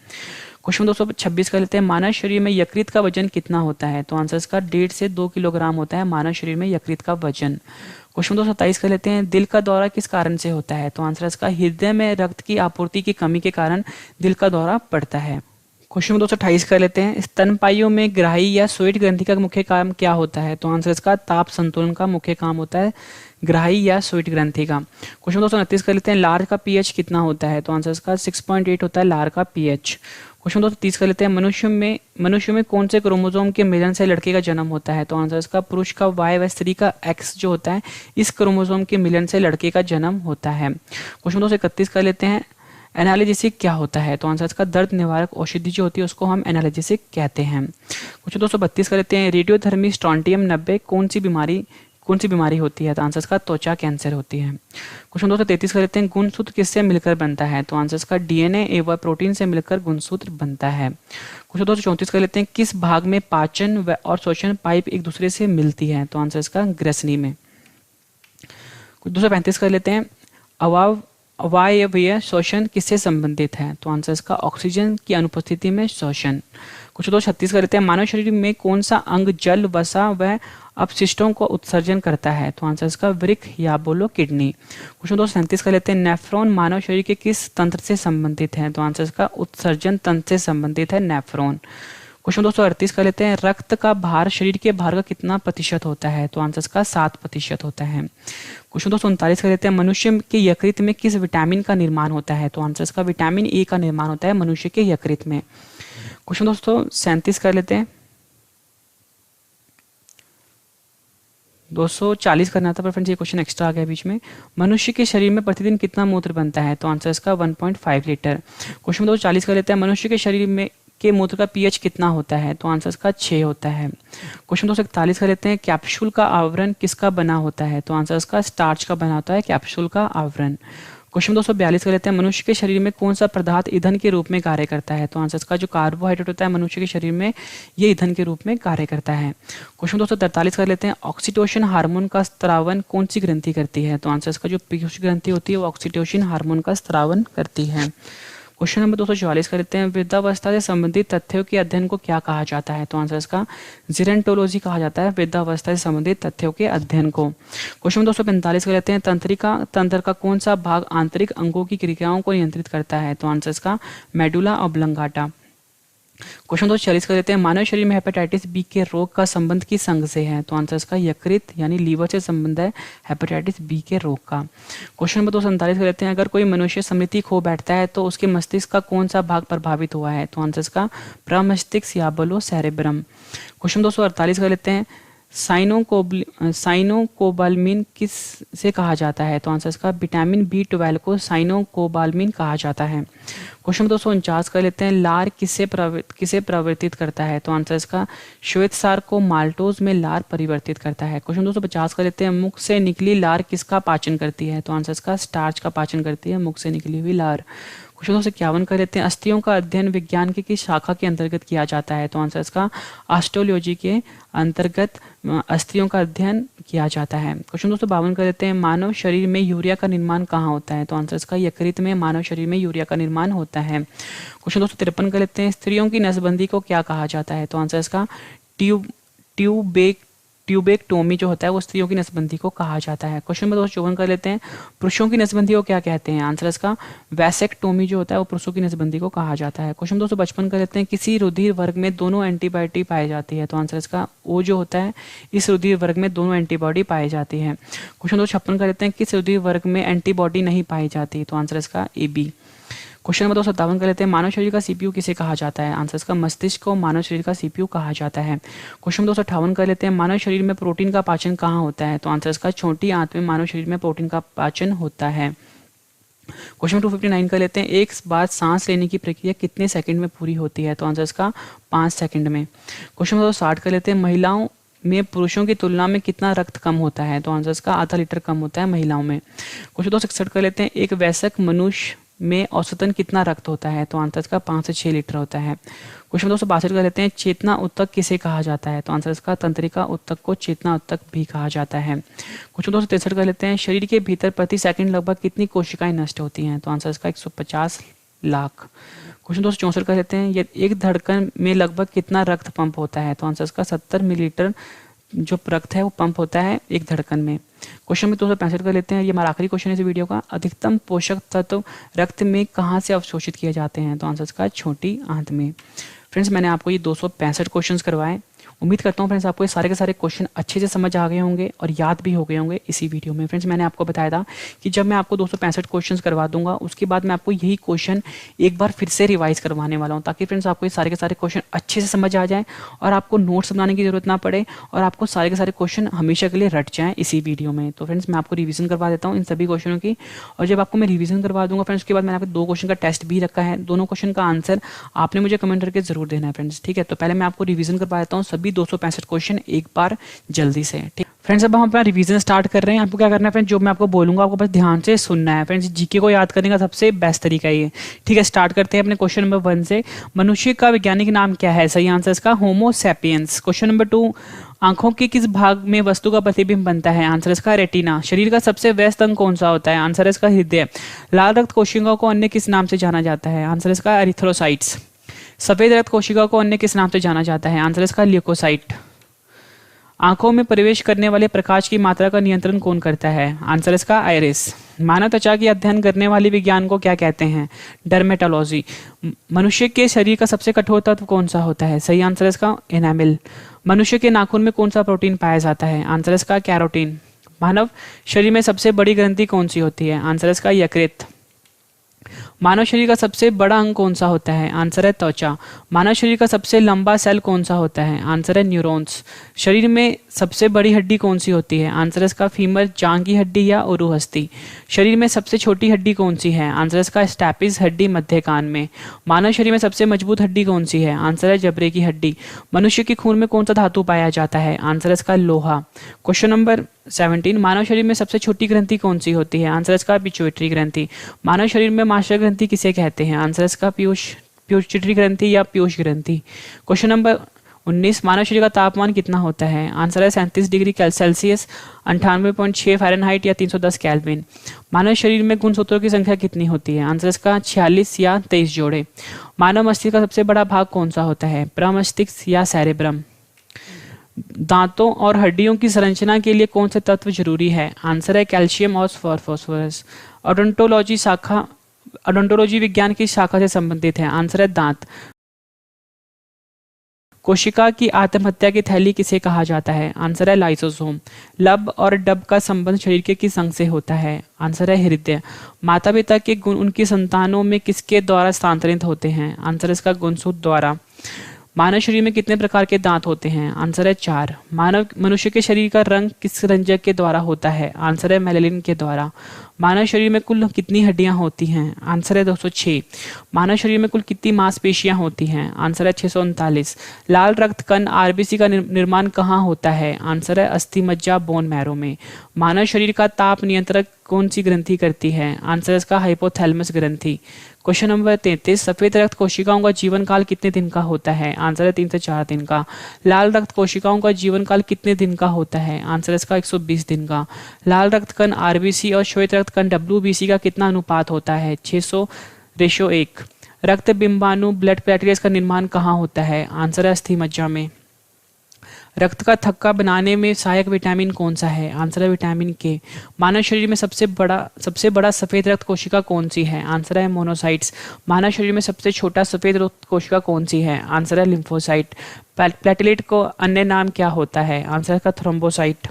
क्वेश्चन 226 कर लेते हैं, मानव शरीर में यकृत का वजन कितना होता है? तो आंसर इसका 1.5 से 2 किलोग्राम होता है मानव शरीर में यकृत का वजन। क्वेश्चन 227 कर लेते हैं, दिल का दौरा किस कारण से होता है? तो आंसर इसका हृदय में रक्त की आपूर्ति की कमी के कारण दिल का दौरा पड़ता है। क्वेश्चन 228 कर लेते हैं, स्तनपाइयों में ग्राही या स्वेट ग्रंथि का मुख्य काम क्या होता है? तो आंसर इसका ताप संतुलन का मुख्य काम होता है ग्राही या स्वेट ग्रंथि का। क्वेश्चन 229 कर लेते हैं, लार का पीएच कितना होता है? तो आंसर इसका 6.8 होता है लार का पीएच। क्वेश्चन 230 कर लेते हैं, मनुष्य में कौन से क्रोमोसोम के मिलन से लड़के का जन्म होता है? तो आंसर इसका पुरुष का Y व स्त्री का X जो होता है इस क्रोमोसोम के मिलन से लड़के का जन्म होता है। क्वेश्चन 231 कर लेते हैं, एनाल्जेसिक क्या होता है? तो आंसर इसका दर्द निवारक औषधि जो होती है उसको हम एनाल्जेसिक कहते हैं। क्वेश्चन 232 कर लेते हैं, रेडियोधर्मी स्ट्रोंटियम 90 कौन सी बीमारी होती है? तो आंसर इसका त्वचा कैंसर होती है। क्वेश्चन 233 कर लेते हैं, गुणसूत्र किससे मिलकर बनता है? तो आंसर इसका डीएनए एवं प्रोटीन से मिलकर गुणसूत्र बनता है। क्वेश्चन 234 कर लेते हैं, किस भाग में पाचन और श्वसन पाइप एक दूसरे से मिलती है? तो आंसर इसका ग्रसनी में। 235 कर लेते हैं, अवायवीय श्वसन किससे संबंधित है? तो आंसर इसका ऑक्सीजन की अनुपस्थिति में श्वसन। कुछ 236 कर लेते हैं, मानव शरीर में कौन सा अंग जल वसा व अपशिष्टों को उत्सर्जन करता है? तो आंसर इसका वृक्क या बोलो किडनी। क्वेश्चन 237 कर लेते हैं, नेफ्रॉन मानव शरीर के किस तंत्र से संबंधित है? तो आंसर इसका उत्सर्जन तंत्र से संबंधित है नेफ्रॉन। क्वेश्चन 238 कर लेते हैं, रक्त का भार शरीर के भार का कितना प्रतिशत होता है? तो आंसर इसका 7% होता है। क्वेश्चन 239 कर लेते हैं, मनुष्य के यकृत में किस विटामिन का निर्माण होता है? तो आंसर इसका विटामिन ए का निर्माण होता है मनुष्य के यकृत में। क्वेश्चन 237 कर लेते हैं, 240 करना था पर फ्रेंड्स ये क्वेश्चन एक्स्ट्रा आ गया बीच में। मनुष्य के शरीर में प्रतिदिन कितना मूत्र बनता है? तो आंसर इसका 1.5 लीटर। क्वेश्चन 240 कर लेते हैं, मनुष्य के शरीर में के मूत्र का पीएच कितना होता है? तो आंसर इसका 6 होता है। क्वेश्चन 241 कर लेते हैं, कैप्सूल का आवरण किसका बना होता है? तो आंसर इसका स्टार्च का बना होता है कैप्सूल का आवरण। क्वेश्चन 242 कर लेते हैं, मनुष्य के शरीर में कौन सा पदार्थ ईंधन के रूप में कार्य करता है? तो आंसर इसका जो कार्बोहाइड्रेट होता है मनुष्य के शरीर में ये ईंधन के रूप में कार्य करता है। क्वेश्चन 243 कर लेते हैं, ऑक्सीटोसिन हार्मोन का स्त्रावन कौन सी ग्रंथि करती है? तो आंसर इसका जो पीयूष ग्रंथि होती है वो ऑक्सीटोसिन हार्मोन का स्त्रावन करती है। क्वेश्चन नंबर 244 कर लेते हैं, वृद्धावस्था से संबंधित तथ्यों के अध्ययन को क्या कहा जाता है? तो आंसर इसका जीरेंटोलॉजी कहा जाता है वृद्धावस्था से संबंधित तथ्यों के अध्ययन को। क्वेश्चन 245 कर लेते हैं, तंत्र का कौन सा भाग आंतरिक अंगों की क्रियाओं को नियंत्रित करता है? तो आंसर इसका मेडुला ऑब्लंगाटा। क्वेश्चन 246 कर लेते हैं, मानव शरीर में हेपेटाइटिस बी के रोग का संबंध किस अंग से है? तो आंसर इसका यकृत यानी लीवर से संबंध है हेपेटाइटिस बी के रोग का। क्वेश्चन नंबर 247 कर लेते हैं, अगर कोई मनुष्य स्मृति खो बैठता है तो उसके मस्तिष्क का कौन सा भाग प्रभावित हुआ है? तो आंसर इसका प्रमस्तिष्क या बोलो सेरेब्रम। क्वेश्चन 248 कर लेते हैं, साइनोकोबाल्मिन किस से कहा जाता है? तो आंसर इसका विटामिन B12 को साइनोकोबाल्मिन कहा जाता है। क्वेश्चन 249 कर लेते हैं, लार किसे प्रवर्तित करता है? तो आंसर इसका श्वेतसार को माल्टोज में लार परिवर्तित करता है। क्वेश्चन 250 कर लेते हैं, मुख से निकली लार किसका पाचन करती है? तो आंसर इसका स्टार्च का पाचन करती है मुख से निकली हुई लार। क्वेश्चन 251 कर लेते हैं, अस्थियों का अध्ययन विज्ञान की किस शाखा के अंतर्गत किया जाता है? तो आंसर इसका ऑस्टियोलॉजी के अंतर्गत अस्थियों का अध्ययन किया जाता है। क्वेश्चन 252 कर लेते हैं, मानव शरीर में यूरिया का निर्माण कहाँ होता है? तो आंसर इसका यकृत में मानव शरीर में यूरिया का निर्माण होता है। क्वेश्चन 253 कर लेते हैं, स्त्रियों की नसबंदी को क्या कहा जाता है? तो आंसर इसका ट्यूबेक्टोमी जो होता है वो स्त्रियों की नसबंदी को कहा जाता है। क्वेश्चन नंबर 254 कर लेते हैं, पुरुषों की नसबंदी को क्या कहते हैं? आंसर इसका वैसेक्टोमी जो होता है वो पुरुषों की नसबंदी को कहा जाता है। क्वेश्चन 255 कर लेते हैं, किसी रुधिर वर्ग में दोनों एंटीबॉडी पाई जाती है? तो आंसर इसका ओ जो होता है, इस रुधिर वर्ग में दोनों एंटीबॉडी पाई जाती है। क्वेश्चन 256 कर लेते हैं, किस रुधिर वर्ग में एंटीबॉडी नहीं पाई जाती? तो आंसर इसका AB। क्वेश्चन नंबर 257 कर लेते हैं, मानव शरीर का CPU किसे कहा जाता है? आंसर इसका मस्तिष्क को मानव शरीर का CPU कहा जाता है। क्वेश्चन 258 कर लेते हैं, मानव शरीर में प्रोटीन का पाचन कहाँ होता है? तो आंसर इसका छोटी आंत में मानव शरीर में प्रोटीन का पाचन होता है। क्वेश्चन 259 कर लेते हैं, एक बार सांस लेने की प्रक्रिया कितने सेकंड में पूरी होती है? तो आंसर इसका 5 सेकंड में। क्वेश्चन 260 कर लेते हैं, महिलाओं में पुरुषों की तुलना में कितना रक्त कम होता है? तो आंसर इसका आधा लीटर कम होता है महिलाओं में। क्वेश्चन 261 कर लेते हैं, एक वयस्क मनुष्य में औसतन कितना रक्त होता है? तो आंसर इसका 5 से 6 लीटर होता है। क्वेश्चन 262 कर लेते हैं, चेतना उत्तक किसे कहा जाता है? तो आंसर इसका तंत्रिका उत्तक को चेतना उत्तक भी कहा जाता है। क्वेश्चन 263 कर लेते हैं, शरीर के भीतर प्रति सेकंड लगभग कितनी कोशिकाएं नष्ट होती हैं? तो आंसर इसका 150 लाख। क्वेश्चन 264 कर लेते हैं, एक धड़कन में लगभग कितना रक्त पंप होता है? तो आंसर इसका 70 मिलीलीटर जो रक्त है वो पंप होता है एक धड़कन में। क्वेश्चन में 265 कर लेते हैं, ये हमारा आखिरी क्वेश्चन है इस वीडियो का, अधिकतम पोषक तत्व रक्त में कहाँ से अवशोषित किए जाते हैं? तो आंसर इसका छोटी आंत में। फ्रेंड्स, मैंने आपको ये 265 क्वेश्चंस करवाए। उम्मीद करता हूँ फ्रेंड्स आपको ये सारे के सारे क्वेश्चन अच्छे से समझ आ गए होंगे और याद भी हो गए होंगे इसी वीडियो में। फ्रेंड्स, मैंने आपको बताया था कि जब मैं आपको 265 क्वेश्चंस करवा दूंगा उसके बाद मैं आपको यही क्वेश्चन एक बार फिर से रिवाइज करवाने वाला हूँ, ताकि फ्रेंड्स आपको ये सारे के सारे क्वेश्चन अच्छे से समझ आ जाए और आपको नोट्स बनाने की जरूरत ना पड़े और आपको सारे के सारे क्वेश्चन हमेशा के लिए रट जाएँ इसी वीडियो में। तो फ्रेंड्स, मैं आपको रिविजन करवा देता हूँ इन सभी क्वेश्चनों की, और जब आपको मैं रिविजन करवा दूंगा फ्रेंड्स उसके बाद मैंने आपको 2 क्वेश्चन का टेस्ट भी रखा है। दोनों क्वेश्चन का आंसर आपने मुझे कमेंट करके जरूर देना है फ्रेंड्स, ठीक है। तो पहले मैं आपको रिविजन करवा देता हूँ सभी 265 क्वेश्चन एक बार जल्दी से, ठीक फ्रेंड्स। अब हम अपना रिवीजन स्टार्ट कर रहे हैं। आपको क्या करना है फ्रेंड्स, जो मैं आपको बोलूंगा आपको बस ध्यान से सुनना है फ्रेंड्स। जीके को याद करने का सबसे बेस्ट तरीका ये, ठीक है। स्टार्ट करते हैं अपने क्वेश्चन नंबर 1 से। मनुष्य का वैज्ञानिक नाम क्या है? सही आंसर इसका होमो सैपियंस। क्वेश्चन नंबर 2, आंखों के किस भाग में वस्तु का प्रतिबिंब बनता है? आंसर इसका रेटिना। शरीर का सबसे व्यस्त अंग कौन सा होता है? आंसर इसका हृदय। लाल रक्त कोशिकाओं को अन्य किस नाम से जाना जाता है? आंसर इसका एरिथ्रोसाइट्स। सफेद रक्त कोशिकाओं को अन्य किस नाम से जाना जाता है? आंसर इसका ल्यूकोसाइट। आंखों में प्रवेश करने वाले प्रकाश की मात्रा का नियंत्रण कौन करता है? आंसर इसका आइरिस। मानव त्वचा की अध्ययन करने वाले विज्ञान को क्या कहते हैं? डर्मेटोलॉजी। मनुष्य के शरीर का सबसे कठोर तत्व कौन सा होता है? सही आंसर इसका एनामिल। मनुष्य के नाखून में कौन सा प्रोटीन पाया जाता है? आंसर इसका कैरोटीन। मानव शरीर में सबसे बड़ी ग्रंथि कौन सी होती है? आंसर इसका यकृत। मानव शरीर का सबसे बड़ा अंग कौन सा होता है? आंसर है त्वचा। मानव शरीर का सबसे लंबा सेल कौन सा होता है? आंसर है न्यूरॉन्स। शरीर में सबसे बड़ी हड्डी कौन सी होती है? आंसर इसका फीमर, जांघ की हड्डी या उरुहस्ती। शरीर में सबसे छोटी हड्डी कौन सी है? आंसर इसका स्टैपिस हड्डी मध्य कान में। मानव शरीर में सबसे मजबूत हड्डी कौन सी है? आंसर है जबड़े की हड्डी। मनुष्य के खून में कौन सा धातु पाया जाता है? आंसर इसका लोहा। क्वेश्चन नंबर 17, मानव शरीर में सबसे छोटी ग्रंथि कौन सी होती है? आंसर इसका पिट्यूटरी ग्रंथि। मानव शरीर में मास्टर ग्रंथि किसे कहते हैं? आंसर इसका पिट्यूटरी ग्रंथि या पीयूष ग्रंथि। क्वेश्चन नंबर 19, मानव शरीर का तापमान कितना होता है? आंसर है 37 डिग्री सेल्सियस, 98.6 फ़ारेनहाइट या 310 केल्विन। मानव शरीर में गुणसूत्रों की संख्या कितनी होती है? आंसर इसका 46 या 23 जोड़े। मानव मस्तिष्क का सबसे बड़ा भाग कौन सा होता है? प्रमस्तिष्क या सेरेब्रम। दांतों और हड्डियों की संरचना के लिए कौन से तत्व जरूरी है? आंसर है कैल्शियम और फास्फोरस। ओडोंटोलॉजी विज्ञान की शाखा से संबंधित है? आंसर है दांत। कोशिका की आत्महत्या की थैली किसे कहा जाता है? आंसर है लाइसोसोम। लब और डब का संबंध शरीर के किस अंग से होता है? आंसर है हृदय। माता पिता के गुण उनकी संतानों में किसके द्वारा स्थानांतरित होते हैं? आंसर इसका गुणसूत्र द्वारा। मानव शरीर में कितने प्रकार के दांत होते हैं? आंसर है 4। मनुष्य के शरीर का रंग किस रंजक के द्वारा होता है? आंसर है मेलानिन के द्वारा। मानव शरीर में कुल कितनी हड्डियां होती हैं? आंसर है 206। मानव शरीर में कुल कितनी मांसपेशियां होती हैं? आंसर है 639। लाल रक्त कण आरबीसी का निर्माण कहाँ होता है? आंसर है अस्थि मज्जा बोन मैरो में। मानव शरीर का ताप नियंत्रक कौन सी ग्रंथि करती है? आंसर है इसका हाइपोथैलेमस ग्रंथि। क्वेश्चन नंबर 33, सफेद रक्त कोशिकाओं का जीवन काल कितने दिन का होता है? आंसर है 3 से 4 दिन का। लाल रक्त कोशिकाओं का जीवन काल कितने दिन का होता है? आंसर है इसका 120 दिन का। लाल रक्त कण आरबीसी और श्वेत रक्त कण डब्ल्यूबीसी का कितना अनुपात होता है? 600:1। रक्त बिंबाणु ब्लड प्लेटलेट्स का निर्माण कहाँ होता है? आंसर है अस्थि मज्जा में। रक्त का थक्का बनाने में सहायक विटामिन कौन सा है? आंसर है विटामिन के। मानव शरीर में सबसे बड़ा सफेद रक्त कोशिका कौन सी है? आंसर है मोनोसाइट्स। मानव शरीर में सबसे छोटा सफेद रक्त कोशिका कौन सी है? आंसर है लिम्फोसाइट। प्लेटलेट को अन्य नाम क्या होता है? आंसर है थ्रोम्बोसाइट।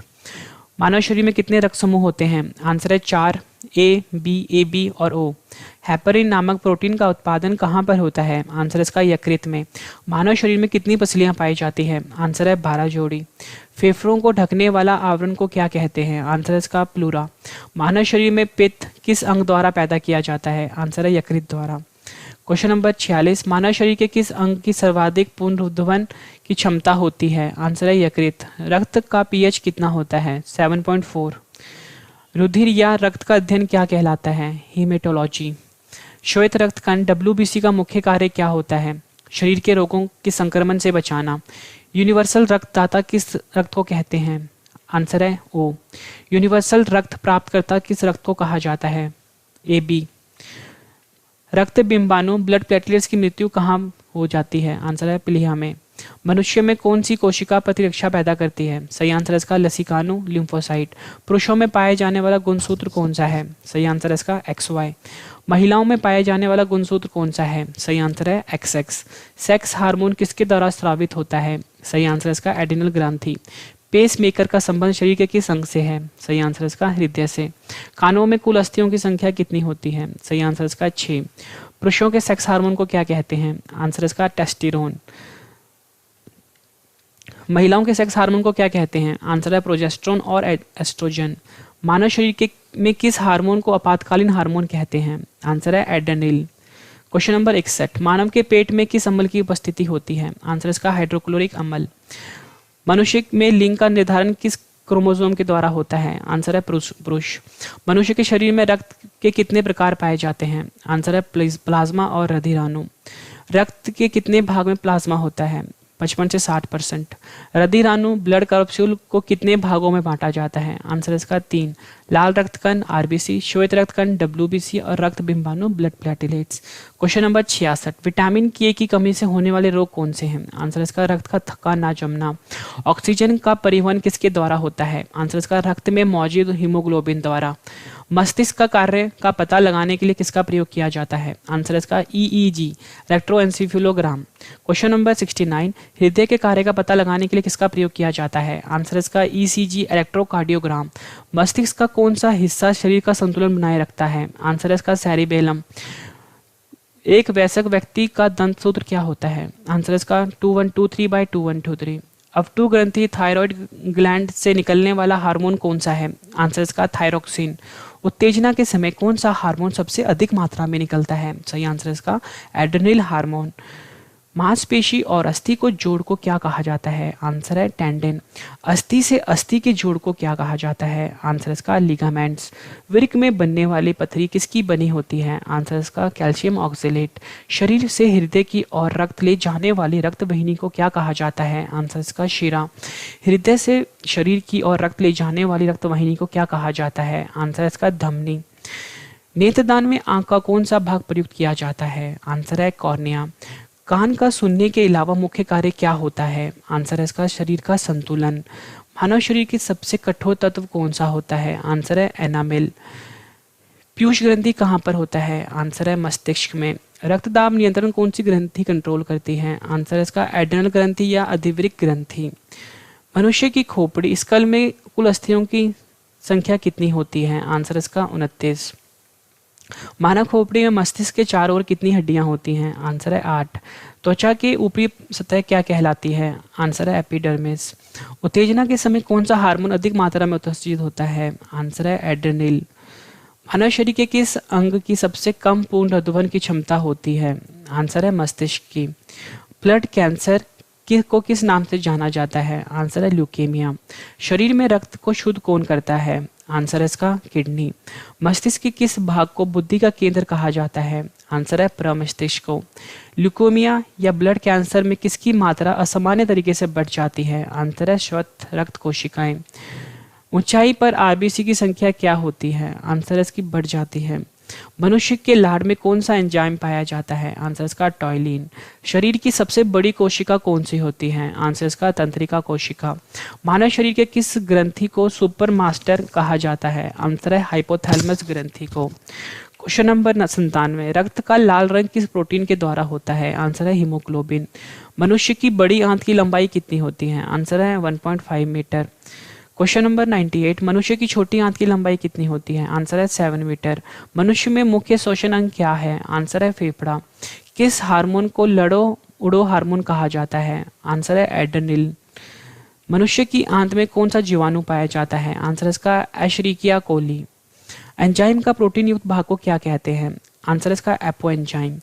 मानव शरीर में कितने रक्त समूह होते हैं? आंसर है 4, ए बी और ओ। हेपरिन नामक प्रोटीन का उत्पादन कहाँ पर होता है? आंसर इसका यकृत में। मानव शरीर में कितनी पसलियां पाई जाती हैं? आंसर है 12 जोड़ी। फेफड़ों को ढकने वाला आवरण को क्या कहते हैं? आंसर इसका प्लूरा। मानव शरीर में पित्त किस अंग द्वारा पैदा किया जाता है? आंसर है यकृत द्वारा। क्वेश्चन नंबर 46, मानव शरीर के किस अंग की सर्वाधिक पुनरुद्धारण की क्षमता होती है? आंसर है यकृत। रक्त का पीएच कितना होता है? 7.4। रुधिर या रक्त का अध्ययन क्या कहलाता है? हीमेटोलॉजी। श्वेत रक्त कण डब्ल्यूबीसी का मुख्य कार्य क्या होता है? शरीर के रोगों के संक्रमण से बचाना। यूनिवर्सल रक्तदाता किस रक्त को कहते हैं? आंसर है ओ। यूनिवर्सल रक्त प्राप्तकर्ता किस रक्त को कहा जाता है? A B. रक्त बिंबाणु ब्लड प्लेटलेट्स की मृत्यु कहाँ हो जाती है? आंसर है प्लीहा में। मनुष्य में कौन सी कोशिका प्रतिरक्षा पैदा करती है? सही आंसर है इसका लसिकानु लिम्फोसाइट। पुरुषों में पाए जाने वाला गुणसूत्र कौन सा है? सही आंसर है इसका XY। महिलाओं में पाए जाने वाला गुणसूत्र कौन सा है? सही आंसर है XX। सेक्स हार्मोन किसके द्वारा स्रावित होता है? सही आंसर है इसका एड्रिनल ग्रंथि। पेस मेकर का संबंध शरीर के किस अंग से है? सही आंसर इसका हृदय से। कानों में कुल अस्थियों की संख्या कितनी होती है? सही आंसर इसका 6। पुरुषों के सेक्स हार्मोन को क्या कहते हैं? आंसर इसका टेस्टिरोन। महिलाओं के सेक्स हार्मोन को क्या कहते हैं? आंसर है प्रोजेस्टेरोन और एस्ट्रोजन। मानव शरीर के में किस हार्मोन को आपातकालीन हार्मोन कहते हैं? आंसर है एड्रेनलिन। क्वेश्चन नंबर 61, मानव के पेट में किस अम्ल की उपस्थिति होती है? आंसर इसका हाइड्रोक्लोरिक अम्ल। मनुष्य में लिंग का निर्धारण किस क्रोमोसोम के द्वारा होता है? आंसर है पुरुष। मनुष्य के शरीर में रक्त के कितने प्रकार पाए जाते हैं? आंसर है प्लाज्मा और रुधिराणु। रक्त के कितने भाग में प्लाज्मा होता है? 55 से 60%। रुधिराणु ब्लड कैप्सूल को कितने भागों में बांटा जाता है? आंसर इसका 3। लाल रक्त कण आरबीसी, श्वेत रक्त कण डब्ल्यूबीसी और रक्त बिंबाणु blood platelets. Question number 66, vitamin K की कमी से होने वाले रोग कौन से हैं? आंसर इसका रक्त का थक्का ना जमना। ऑक्सीजन का परिवहन किसके द्वारा होता है? आंसर इसका रक्त में मौजूद हीमोग्लोबिन द्वारा। मस्तिष्क का कार्य का पता लगाने के लिए किसका प्रयोग किया जाता है? आंसर इसका EEG इलेक्ट्रोएन्सेफेलोग्राम। क्वेश्चन नंबर 69, हृदय के कार्य का पता लगाने के लिए किसका प्रयोग किया जाता है? आंसर इसका ECG इलेक्ट्रोकार्डियोग्राम। मस्तिष्क का कौन सा हिस्सा शरीर का संतुलन बनाए रखता है? आंसर इसका सेरिबेलम। एक वयस्क व्यक्ति का दंत सूत्र क्या होता है? आंसर इसका 2123/2123। अवटु ग्रंथि थायराइड ग्लैंड से निकलने वाला हार्मोन कौन सा है? आंसर इसका थायरोक्सिन। उत्तेजना के समय कौन सा हार्मोन सबसे अधिक मात्रा में निकलता है? सही आंसर इसका एड्रेनल हार्मोन। मांसपेशी और अस्थि को जोड़ को क्या कहा जाता है? आंसर है टेंडन। अस्थि से अस्थि के जोड़ को क्या कहा जाता है? आंसर इसका लिगामेंट्स। वृक्क में बनने वाली पथरी किसकी बनी होती है? आंसर इसका कैल्शियम ऑक्सलेट। शरीर से हृदय की ओर रक्त ले जाने वाली रक्त वाहिनी को क्या कहा जाता है? आंसर इसका शिरा। हृदय से शरीर की ओर रक्त ले जाने वाली रक्त वाहिनी को क्या कहा जाता है? आंसर इसका धमनी। नेत्रदान में आंख का कौन सा भाग प्रयुक्त किया जाता है? आंसर है कॉर्निया। कान का सुनने के अलावा मुख्य कार्य क्या होता है? आंसर है इसका शरीर का संतुलन। मानव शरीर की सबसे कठोर तत्व कौन सा होता है? आंसर है एनामेल। पीयूष ग्रंथि कहाँ पर होता है? आंसर है मस्तिष्क में। रक्तदाब नियंत्रण कौन सी ग्रंथि कंट्रोल करती है? आंसर है इसका एड्रेनल ग्रंथि या अधिवृक्क ग्रंथि। मनुष्य की खोपड़ी स्कल में कुल अस्थियों की संख्या कितनी होती है? आंसर इसका 29। मानव खोपड़ी में मस्तिष्क के चारों ओर कितनी हड्डियां होती हैं? आंसर है 8। त्वचा की ऊपरी सतह क्या कहलाती है? आंसर है एपिडर्मिस। उत्तेजना के समय कौन सा हार्मोन अधिक मात्रा में उत्सर्जित होता है? आंसर है एड्रेनल। मानव शरीर के किस अंग की सबसे कम पूर्ण रक्तवहन की क्षमता होती है? आंसर है मस्तिष्क की। ब्लड कैंसर को किस नाम से जाना जाता है? आंसर है ल्यूकेमिया। शरीर में रक्त को शुद्ध कौन करता है? आंसर है इसका किडनी। मस्तिष्क के किस भाग को बुद्धि का केंद्र कहा जाता है? आंसर है प्रमस्तिष्क को। ल्यूकेमिया या ब्लड कैंसर में किसकी मात्रा असामान्य तरीके से बढ़ जाती है? आंसर है श्वेत रक्त कोशिकाएं। ऊंचाई पर आरबीसी की संख्या क्या होती है? आंसर इसकी बढ़ जाती है। मनुष्य के लार में कौन सा एंजाइम पाया जाता है? आंसर इसका टॉयलिन। शरीर की सबसे बड़ी कोशिका कौन सी होती है? आंसर इसका तंत्रिका कोशिका। मानव शरीर के किस ग्रंथि को सुपर मास्टर कहा जाता है? आंसर है हाइपोथैलेमस ग्रंथि को। क्वेश्चन नंबर 97, रक्त का लाल रंग किस प्रोटीन के द्वारा होता है? आंसर है हीमोग्लोबिन। मनुष्य की बड़ी आंत की लंबाई कितनी होती है? आंसर है 1.5 मीटर। क्वेश्चन नंबर 98, मनुष्य की छोटी आंत की लंबाई कितनी होती है? आंसर है 7 मीटर। मनुष्य में मुख्य श्वसन अंग क्या है? आंसर है फेफड़ा। किस हार्मोन को लड़ो उड़ो हार्मोन कहा जाता है? आंसर है एड्रेनल। मनुष्य की आंत में कौन सा जीवाणु पाया जाता है? आंसर इसका एशरिकिया कोली। एंजाइम का प्रोटीन युक्त भाग को क्या कहते हैं? आंसर इसका एपो एंजाइम।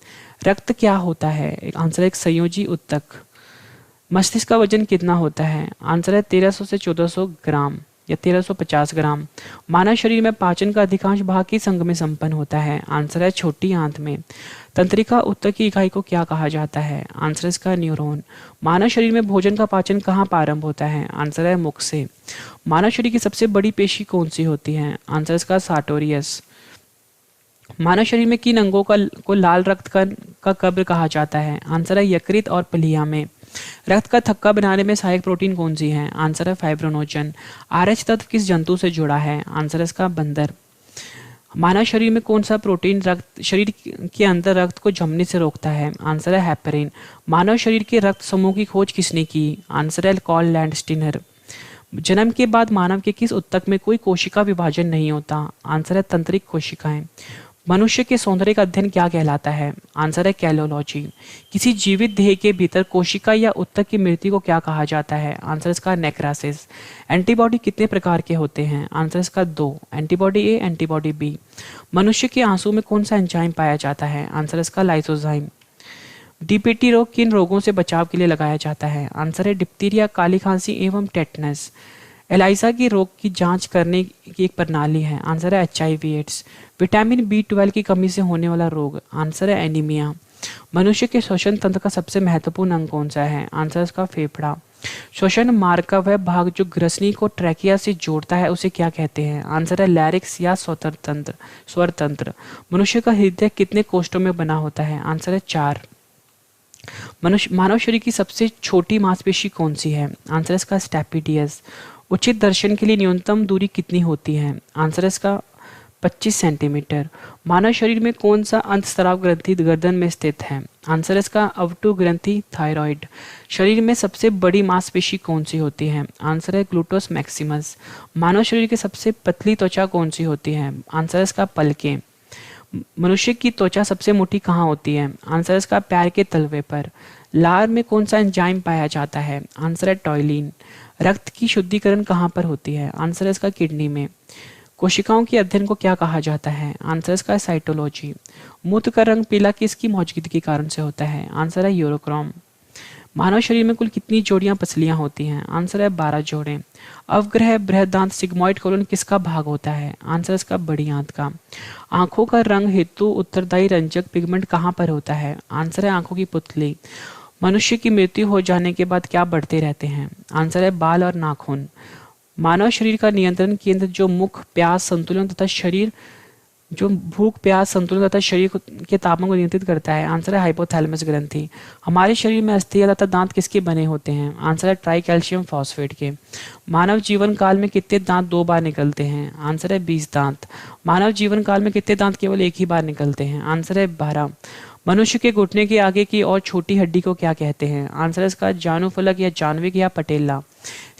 रक्त क्या होता है? आंसर एक संयोजी उत्तक। मस्तिष्क का वजन कितना होता है? आंसर है 1300 से 1400 ग्राम या 1350 ग्राम। मानव शरीर में पाचन का अधिकांश भाग किस अंग में संपन्न होता है? आंसर है छोटी आंत में। तंत्रिका उत्तक की इकाई को क्या कहा जाता है? आंसर इसका न्यूरॉन। मानव शरीर में भोजन का पाचन कहाँ प्रारंभ होता है? आंसर है मुख से। मानव शरीर की सबसे बड़ी पेशी कौन सी होती है? आंसर इसका सार्टोरियस। मानव शरीर में किन अंगों को लाल रक्त का कब्र कहा जाता है? आंसर है यकृत और प्लीहा में। रक्त का थक्का बनाने में सहायक प्रोटीन कौन सी है? आंसर है फाइब्रोनोजन। आरएच तत्व किस जंतु से जुड़ा है? आंसर इसका बंदर। मानव शरीर में कौन सा प्रोटीन शरीर के अंदर रक्त को जमने से रोकता है? आंसर है हेपरिन। मानव शरीर के रक्त समूह की खोज किसने की? आंसर है कॉल लैंडस्टीनर। जन्म के बाद मानव के किस उत्तक में कोई कोशिका विभाजन नहीं होता? आंसर है तंत्रिक कोशिकाएं। मनुष्य के सौंदर्य का अध्ययन क्या कहलाता है? आंसर है कैलोलॉजी। किसी जीवित देह के भीतर कोशिका या उत्तक की मृत्यु को क्या कहा जाता है? आंसर इसका नेक्रासिस। एंटीबॉडी कितने प्रकार के होते हैं? आंसर इसका 2, एंटीबॉडी ए, एंटीबॉडी बी। मनुष्य के आंसू में कौन सा एंजाइम पाया जाता है? आंसर इसका लाइसोजाइम। डीपीटी रोग किन रोगों से बचाव के लिए लगाया जाता है? आंसर है डिप्थीरिया, काली खांसी एवं टेटनस। एलाइजा की रोग की जांच करने की एक प्रणाली है। आंसर है HIV एड्स। विटामिन B12 की कमी से होने वाला रोग? आंसर है एनीमिया। मनुष्य के श्वसन तंत्र का सबसे महत्वपूर्ण अंग कौन सा है? आंसर इसका फेफड़ा। श्वसन मार्ग का वह भाग जो ग्रसनी को ट्रैकिया से जोड़ता है उसे क्या कहते हैं? आंसर है लैरिक्स या स्वर तंत्र। मनुष्य का हृदय कितने कोष्ठों में बना होता है? आंसर है 4। मानव शरीर की सबसे छोटी मांसपेशी कौन सी है? आंसर इसका स्टैपिडियस। उचित दर्शन के लिए न्यूनतम दूरी कितनी होती है? आंसर इसका 25 सेंटीमीटर। मानव शरीर में कौन सा अंतस्राव ग्रंथि गर्दन में स्थित है? आंसर इसका अवटु ग्रंथि थायराइड। शरीर में सबसे बड़ी मांसपेशी कौन सी होती है? आंसर है ग्लूटोस मैक्सिमस। मानव शरीर की सबसे पतली त्वचा कौन सी होती है? आंसर इसका पलकें। मनुष्य की त्वचा सबसे मोटी कहाँ होती है? आंसर इसका पैर के तलवे पर। लार में कौन सा एंजाइम पाया जाता है? आंसर है टॉयलिन। रक्त की शुद्धिकरण कहाँ पर होती है? आंसर है इसका किडनी में। कोशिकाओं के अध्ययन को क्या कहा जाता है? आंसर इसका साइटोलॉजी। मूत्र का रंग पीला किसकी मौजूदगी के कारण से होता है? आंसर है यूरोक्रोम। मानव शरीर में कुल कितनी जोड़ियां पसलियां होती हैं? आंसर है 12 जोड़े। अवग्रह बृहदांत सिग्मोइड कोलन किसका भाग होता है? आंसर इसका बड़ी आंत का। आंखों का रंग हेतु उत्तरदायी रंजक पिगमेंट कहाँ पर होता है? आंसर है आंखों की पुतली। मनुष्य की मृत्यु हो जाने के बाद क्या बढ़ते रहते हैं? आंसर है बाल और नाखून। मानव शरीर का नियंत्रण केंद्र जो मुख, प्यास, संतुलन तथा शरीर जो भूख, प्यास, संतुलन तथा शरीर के तापमान को नियंत्रित करता है? आंसर है हाइपोथैलेमस ग्रंथि। हमारे शरीर में अस्थियां तथा दांत किसके बने होते हैं? आंसर है ट्राई कैल्शियम फॉस्फेट के। मानव जीवन काल में कितने दांत 2 बार निकलते हैं? आंसर है 20 दांत। मानव जीवन काल में कितने दांत केवल एक ही बार निकलते हैं? आंसर है 12। मनुष्य के घुटने के आगे की और छोटी हड्डी को क्या कहते हैं? आंसर है इसका जानुफलक या जानविक या पटेला।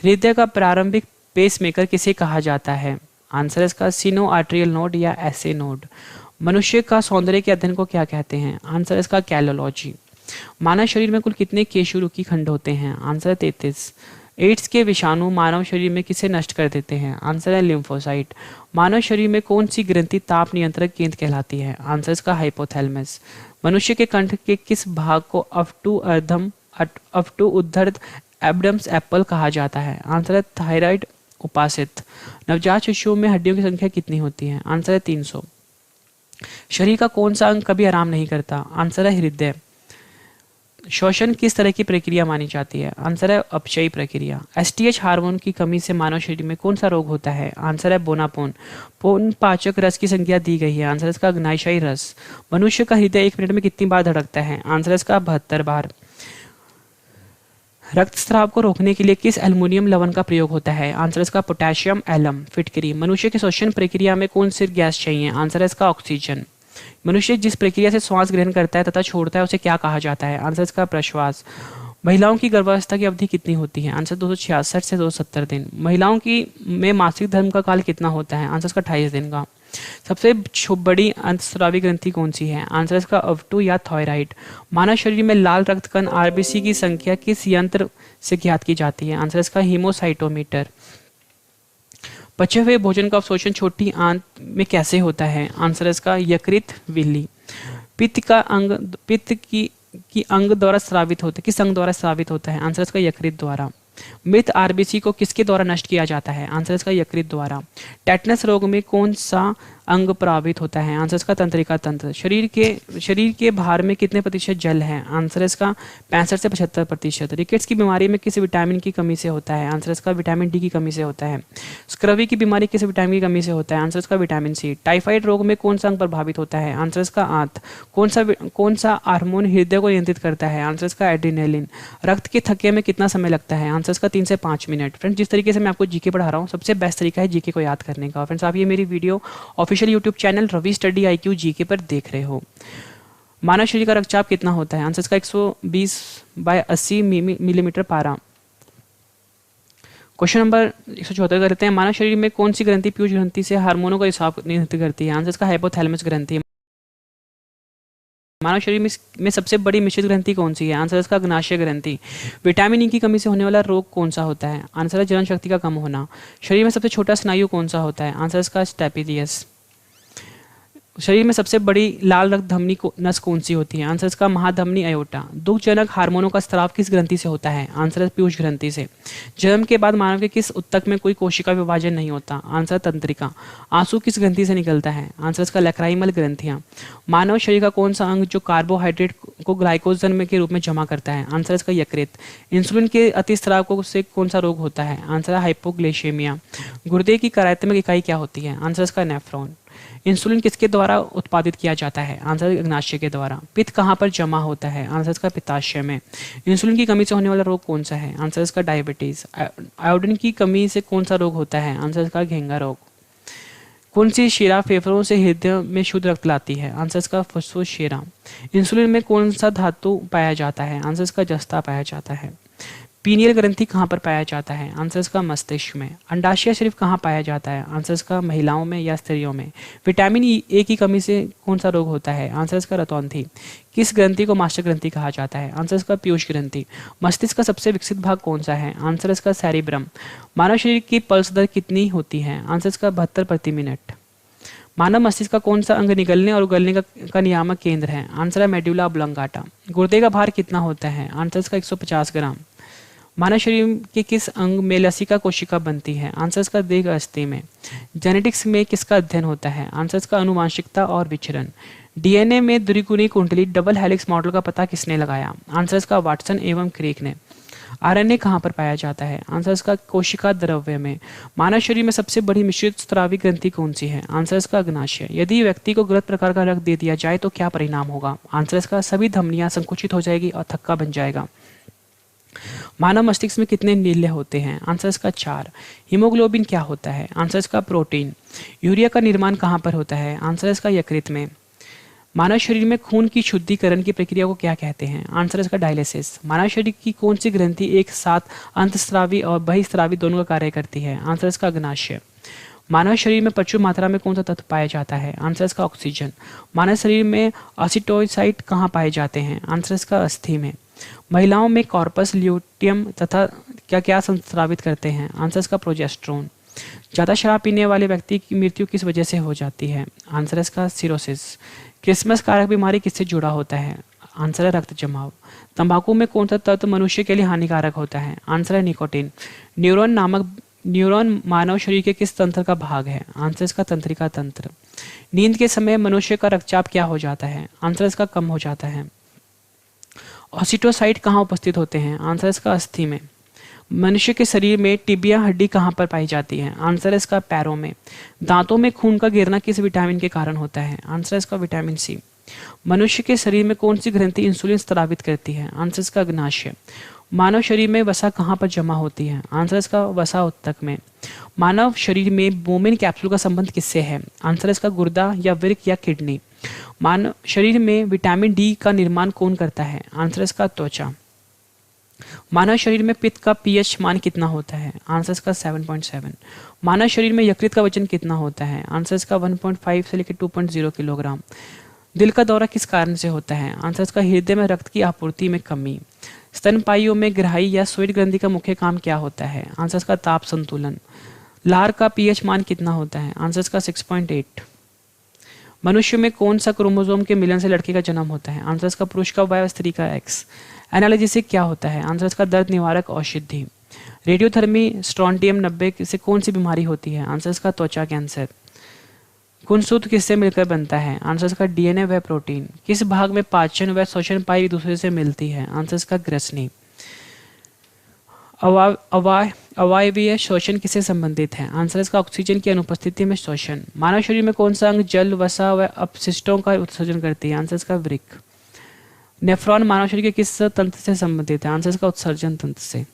हृदय का प्रारंभिक पेसमेकर किसे कहा जाता है? आंसर है इसका सिनो आर्टरियल नोड या एसे नोड। मनुष्य का सौंदर्य के अध्ययन को क्या कहते हैं? आंसर है इसका कैलोलॉजी। मानव शरीर में कुल कितने केशुरुकी खंड होते हैं? आंसर है 33। एड्स के विषाणु मानव शरीर में किसे नष्ट कर देते हैं? आंसर है लिम्फोसाइट। मानव शरीर में कौन सी ग्रंथि ताप नियंत्रक केंद्र कहलाती है? आंसर इसका हाइपोथैलेमस। मनुष्य के कंठ के किस भाग को अप टू उद्धर एबडम्स एप्पल कहा जाता है? आंसर है थायराइड उपासित। नवजात शिशुओं में हड्डियों की संख्या कितनी होती है? आंसर है 300। शरीर का कौन सा अंग कभी आराम नहीं करता? आंसर है हृदय। श्वसन किस तरह की प्रक्रिया मानी जाती है? आंसर है अपचयी प्रक्रिया। एसटीएच हार्मोन की कमी से मानव शरीर में कौन सा रोग होता है? आंसर है बोनापोन। पोन पाचक रस की संख्या दी गई है। आंसर इसका अग्नाशयी रस। मनुष्य का हृदय 1 मिनट में कितनी बार धड़कता है? आंसर इसका 72 बार। रक्तस्राव को रोकने के लिए किस एल्युमिनियम लवण का प्रयोग होता है? आंसर इसका पोटेशियम एलम। फिटकरी। मनुष्य के श्वसन प्रक्रिया में कौन सी गैस चाहिए? आंसर है इसका ऑक्सीजन। मनुष्य जिस प्रक्रिया से श्वास ग्रहण करता है तथा छोड़ता है उसे क्या कहा जाता है? आंसर इसका प्रश्वास। महिलाओं की गर्भावस्था की अवधि कितनी होती है? आंसर 266 से 270 दिन। महिलाओं की में मासिक धर्म का काल कितना होता है? आंसर इसका 28 दिन का। सबसे बड़ी अंतस्रावी ग्रंथि कौन सी है? आंसर इसका अवटू या थायराइड। मानव शरीर में लाल रक्त कण आरबीसी की संख्या किस यंत्र से ज्ञात की जाती है? आंसर इसका हीमोसाइटोमीटर। पचे हुए भोजन का अवशोषण छोटी आंत में कैसे होता है? आंसर इसका यकृत विल्ली। पित्त की अंग द्वारा स्रावित होता है, किस अंग द्वारा स्रावित होता है? आंसर इसका यकृत द्वारा। मृत आरबीसी को किसके द्वारा नष्ट किया जाता है? आंसर इसका यकृत द्वारा। टेटनस रोग में कौन सा अंग प्रभावित होता है? आंसर इसका तंत्रिका तंत्र। शरीर के भार में कितने प्रतिशत जल है? आंसर इसका 65 से 75%। रिकेट्स की बीमारी में किस विटामिन की कमी से होता है? आंसर इसका विटामिन डी की कमी से होता है। स्क्रवी की बीमारी किस विटामिन की कमी से होता है? आंसर इसका विटामिन सी। टाइफाइड रोग में कौन सा अंग प्रभावित होता है? आंसर इसका आंत। कौन सा हार्मोन हृदय को नियंत्रित करता है? आंसर इसका एड्रेनालिन। रक्त के थक्के में कितना समय लगता है? आंसर इसका 3 से 5 मिनट। फ्रेंड्स, जिस तरीके से मैं आपको जीके पढ़ा रहा हूँ सबसे बेस्ट तरीका है जीके को याद करने का। फ्रेंड्स, आप ये मेरी video official YouTube channel Ravi study IQ GK पर देख रहे हो। मानव शरीर का रक्तचाप कितना होता है? आंसर इसका 120/80 मिलीमीटर पारा। क्वेश्चन नंबर 174 करते हैं। मानव शरीर में कौन सी ग्रंथि पीयूष ग्रंथि से हार्मोनों का रिसाव नियंत्रित करती है? आंसर इसका हाइपोथैलेमस ग्रंथि। मानव शरीर में सबसे बड़ी मिश्रित ग्रंथि कौन सी है? आंसर इसका अग्नाशय ग्रंथि। विटामिन ई की कमी से होने वाला रोग कौन सा होता है? आंसर है जलन शक्ति का कम होना। शरीर में सबसे छोटा स्नायु कौन सा होता है? आंसर इसका स्टेपिडियस। शरीर में सबसे बड़ी लाल रक्त धमनी नस कौन सी होती है? आंसर इसका महाधमनी अयोटा। दुग्धजनक हार्मोनों का स्राव किस ग्रंथि से होता है? आंसर है पीयूष ग्रंथि से। जन्म के बाद मानव के किस उत्तक में कोई कोशिका विभाजन नहीं होता? आंसर तंत्रिका। आंसू किस ग्रंथि से निकलता है? आंसर इसका लैक्राइमल ग्रंथियां। मानव शरीर का कौन सा अंग जो कार्बोहाइड्रेट को ग्लाइकोजन के रूप में जमा करता है? आंसर इसका यकृत। इंसुलिन के अतिस्राव से कौन सा रोग होता है? आंसर है हाइपोग्लाइसेमिया। गुर्दे की कार्यात्मक इकाई क्या होती है? आंसर इसका नेफ्रॉन। इंसुलिन किसके द्वारा उत्पादित किया जाता है? आंसर अग्नाशय के द्वारा। पित्त कहाँ पर जमा होता है? आंसर इसका पित्ताशय में। इंसुलिन की कमी से होने वाला रोग कौन सा है? आंसर इसका डायबिटीज। आयोडीन की कमी से कौन सा रोग होता है? आंसर इसका घेंगा रोग। कौन सी शिरा फेफड़ों से हृदय में शुद्ध रक्त लाती है? आंसर इसका फुस्फुस शिरा। इंसुलिन में कौन सा धातु पाया जाता है? आंसर इसका जस्ता पाया जाता है। पीनियल ग्रंथि कहाँ पर पाया जाता है? आंसर इसका मस्तिष्क में। अंडाशय सिर्फ कहाँ पाया जाता है? आंसर इसका महिलाओं में या स्त्रियों में। विटामिन ए की कमी से कौन सा रोग होता है? आंसर इसका रतौंधी। किस ग्रंथि को मास्टर ग्रंथि कहा जाता है? आंसर इसका पीयूष ग्रंथि। मस्तिष्क का सबसे विकसित भाग कौन सा है? आंसर इसका सेरिब्रम। मानव शरीर की पल्स दर कितनी होती है? आंसर इसका 72 प्रति मिनट। मानव मस्तिष्क का कौन सा अंग निगलने और उगलने का नियामक केंद्र है? आंसर है मेडुला ऑब्लोंगाटा। गुर्दे का भार कितना होता है? आंसर इसका 150 ग्राम। मानव शरीर के किस अंग में लसिका कोशिका बनती है? आंसर इसका दीर्घ अस्थि में। जेनेटिक्स में किसका अध्ययन होता है? आंसर इसका अनुवांशिकता और विचरण। डीएनए में द्विगुणी कुंडली डबल हेलिक्स मॉडल का पता किसने लगाया? आंसर इसका वाटसन एवं क्रिक ने। आरएनए कहाँ पर पाया जाता है? आंसर इसका कोशिका द्रव्य में। मानव शरीर में सबसे बड़ी मिश्रित स्रावी ग्रंथि कौन सी है? आंसर इसका अग्नाशय। यदि व्यक्ति को गलत प्रकार का रक्त दे दिया जाए तो क्या परिणाम होगा? आंसर इसका सभी धमनियां संकुचित हो जाएगी और थक्का बन जाएगा। मानव मस्तिष्क में कितने नीले होते हैं? आंसर इसका 4। हीमोग्लोबिन क्या होता है? आंसर इसका प्रोटीन। यूरिया का निर्माण कहाँ पर होता है? आंसर इसका यकृत में। मानव शरीर में खून की शुद्धिकरण की प्रक्रिया को क्या कहते हैं? आंसर इसका डायलिसिस। मानव शरीर की कौन सी ग्रंथि एक साथ अंतस्रावी और बहिस्रावी दोनों का कार्य करती है? आंसर इसका अग्नाशय। मानव शरीर में प्रचुर मात्रा में कौन सा तत्व पाया जाता है? आंसर इसका ऑक्सीजन। मानव शरीर में एसिटोसाइट कहाँ पाए जाते हैं? आंसर इसका अस्थि में। महिलाओं में कॉर्पस ल्यूटियम तथा क्या क्या संस्रावित करते हैं? आंसर इसका प्रोजेस्टेरोन। ज़्यादा शराब पीने वाले व्यक्ति की मृत्यु किस वजह से हो जाती है? आंसर इसका सिरोसिस। क्रिसमस कारक बीमारी किससे जुड़ा होता है? आंसर है रक्त जमाव। तंबाकू में कौन सा तत्व मनुष्य के लिए हानिकारक होता है? आंसर है निकोटीन। न्यूरॉन मानव शरीर के किस तंत्र का भाग है? आंसर इसका तंत्रिका तंत्र। नींद के समय मनुष्य का रक्तचाप क्या हो जाता है? आंसर इसका कम हो जाता है। ऑसिटोसाइट कहाँ उपस्थित होते हैं? आंसर इसका अस्थि में। मनुष्य के शरीर में टिबिया हड्डी कहाँ पर पाई जाती है? आंसर इसका पैरों में। दांतों में खून का गिरना किस विटामिन के कारण होता है? आंसर इसका विटामिन सी। मनुष्य के शरीर में कौन सी ग्रंथि इंसुलिन स्रावित करती है? आंसर इसका अग्नाशय। मानव शरीर में वसा कहाँ पर जमा होती है? आंसर इसका वसा उत्तक में। मानव शरीर में बोमेन कैप्सूल का संबंध किससे है? आंसर इसका गुर्दा या वृक्क या किडनी। मानव शरीर में विटामिन डी का निर्माण कौन करता है? आंसर इसका त्वचा। मानव शरीर में पित्त का पीएच मान कितना होता है? आंसर इसका 7.7। मानव शरीर में यकृत का वजन कितना होता है? आंसर इसका 1.5 से लेकर 2.0 किलोग्राम। दिल का दौरा किस कारण से होता है? आंसर इसका हृदय में रक्त की आपूर्ति में कमी। स्तनपाइयों में ग्राही या स्वेद ग्रंथि का मुख्य काम क्या होता है? आंसर इसका ताप संतुलन। लार का पीएच मान कितना होता है? आंसर इसका 6.8। मनुष्य में कौन सा क्रोमोसोम के मिलन से लड़के का जन्म होता है? आंसर इसका पुरुष का वाई और स्त्री का एक्स। एनालिसिस क्या होता है? आंसर इसका दर्द निवारक औषधि। रेडियोथर्मी स्ट्रोंटियम 90 से कौन सी बीमारी होती है? आंसर इसका त्वचा कैंसर। खूनसूत्र किससे मिलकर बनता है? आंसर इसका डीएनए व प्रोटीन। किस भाग में पाचन व श्वसन पाई एक दूसरे से मिलती है? आंसर इसका ग्रसनी। अवायवीय श्वसन किससे संबंधित है? आंसर इसका ऑक्सीजन की अनुपस्थिति में श्वसन। मानव शरीर में कौन सा अंग जल, वसा व अपशिष्टों का उत्सर्जन करती है? आंसर इसका वृक्क। नेफ्रॉन मानव शरीर के किस तंत्र से संबंधित है? आंसर इसका उत्सर्जन तंत्र से।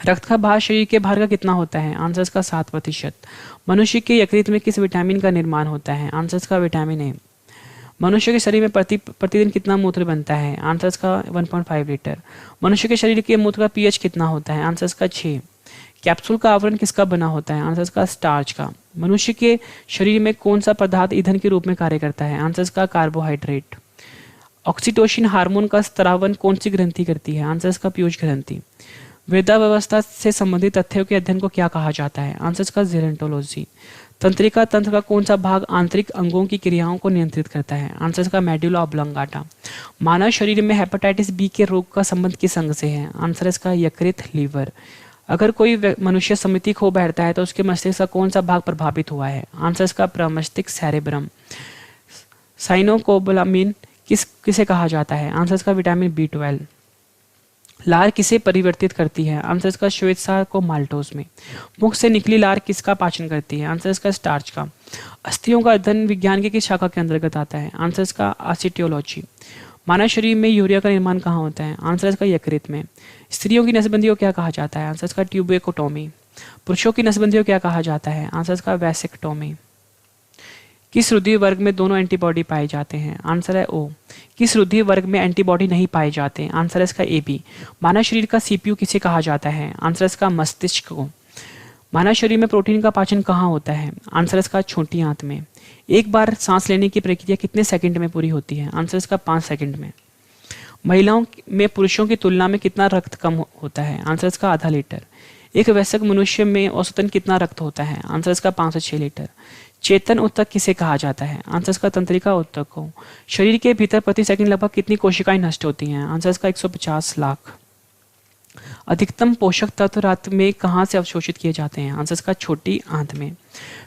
रक्त का भार शरीर के भार का कितना होता है? आंसर इसका 7%। मनुष्य के यकृत में किस विटामिन का निर्माण होता है? आंसर इसका विटामिन ए। मनुष्य के शरीर में प्रतिदिन कितना मूत्र बनता है? आंसर इसका 1.5 लीटर। मनुष्य के शरीर के मूत्र का पीएच कितना होता है? आंसर इसका 6। कैप्सूल का आवरण किसका बना होता है? आंसर इसका स्टार्च का। मनुष्य के शरीर में कौन सा पदार्थ ईंधन के रूप में कार्य करता है? आंसर इसका कार्बोहाइड्रेट। ऑक्सीटोसिन हार्मोन का स्त्रावन कौन सी ग्रंथि करती है? आंसर इसका पीयूष ग्रंथि। वृद्धावस्था से संबंधित तथ्यों के अध्ययन को क्या कहा जाता है? आंसर इसका जेरोंटोलॉजी। तंत्रिका तंत्र का कौन सा भाग आंतरिक अंगों की क्रियाओं को नियंत्रित करता है? आंसर इसका मेडुला ऑब्लोंगाटा। मानव शरीर में हेपेटाइटिस बी के रोग का संबंध किस अंग से है? आंसर इसका यकृत, लीवर। अगर कोई मनुष्य समिति खो बैठता है तो उसके मस्तिष्क का कौन सा भाग प्रभावित हुआ है? आंसर इसका प्रमस्तिष्क, सेरेब्रम। साइनोकोबालामिन किसे कहा जाता है? आंसर इसका विटामिन B12। लार किसे परिवर्तित करती है? आंसर इसका श्वेतसार को माल्टोज में। मुख से निकली लार किसका पाचन करती है? आंसर इसका स्टार्च का। अस्थियों का अध्ययन विज्ञान के किस शाखा के अंतर्गत आता है? आंसर इसका आसिटियोलॉजी। मानव शरीर में यूरिया का निर्माण कहाँ होता है? आंसर इसका यकृत में। स्त्रियों की नसबंदी को क्या कहा जाता है? आंसर इसका ट्यूबेकोटोमी। पुरुषों की नसबंदी को क्या कहा जाता है? आंसर इसका वैसेक्टोमी। किस रुधिर वर्ग में दोनों एंटीबॉडी पाए जाते हैं? आंसर है ओ। किस रुधिर वर्ग में एंटीबॉडी नहीं पाए जाते? आंसर इसका AB। मानव शरीर का CPU किसे कहा जाता है? आंसर इसका मस्तिष्क को। मानव शरीर में प्रोटीन का पाचन कहाँ होता है? आंसर इसका छोटी आंत में। एक बार सांस लेने की प्रक्रिया कितने सेकंड में पूरी होती है? आंसर इसका 5 सेकंड में। महिलाओं में पुरुषों की तुलना में कितना रक्त कम होता है? आंसर इसका आधा लीटर। एक वयस्क मनुष्य में औसतन कितना रक्त होता है? आंसर इसका 5 से 6 लीटर। चेतन उत्तक किसे कहा जाता है? आंसर इसका तंत्रिका उत्तक को। शरीर के भीतर प्रति सेकंड लगभग कितनी कोशिकाएं नष्ट होती हैं? आंसर इसका 150 लाख। अधिकतम पोषक तत्व रात में कहाँ से अवशोषित किए जाते हैं? आंसर इसका छोटी आंत में।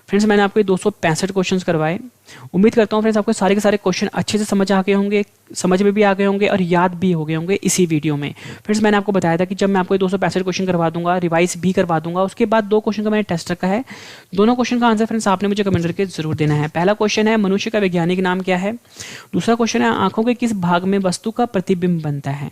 फ्रेंड्स, मैंने आपको 265 क्वेश्चन करवाए। उम्मीद करता हूँ फ्रेंड्स आपको सारे के सारे क्वेश्चन अच्छे से समझ आ गए होंगे, समझ में भी आ गए होंगे और याद भी हो गए होंगे इसी वीडियो में। फ्रेंड्स, मैंने आपको बताया था कि जब मैं आपको 265 क्वेश्चन करवा दूंगा, रिवाइज भी करवा दूंगा, उसके बाद 2 क्वेश्चन का मैंने टेस्ट रखा है। दोनों क्वेश्चन का आंसर फ्रेंड्स आपने मुझे कमेंट करके जरूर देना है। पहला क्वेश्चन है मनुष्य का वैज्ञानिक नाम क्या है? दूसरा क्वेश्चन है आंखों के किस भाग में वस्तु का प्रतिबिंब बनता है?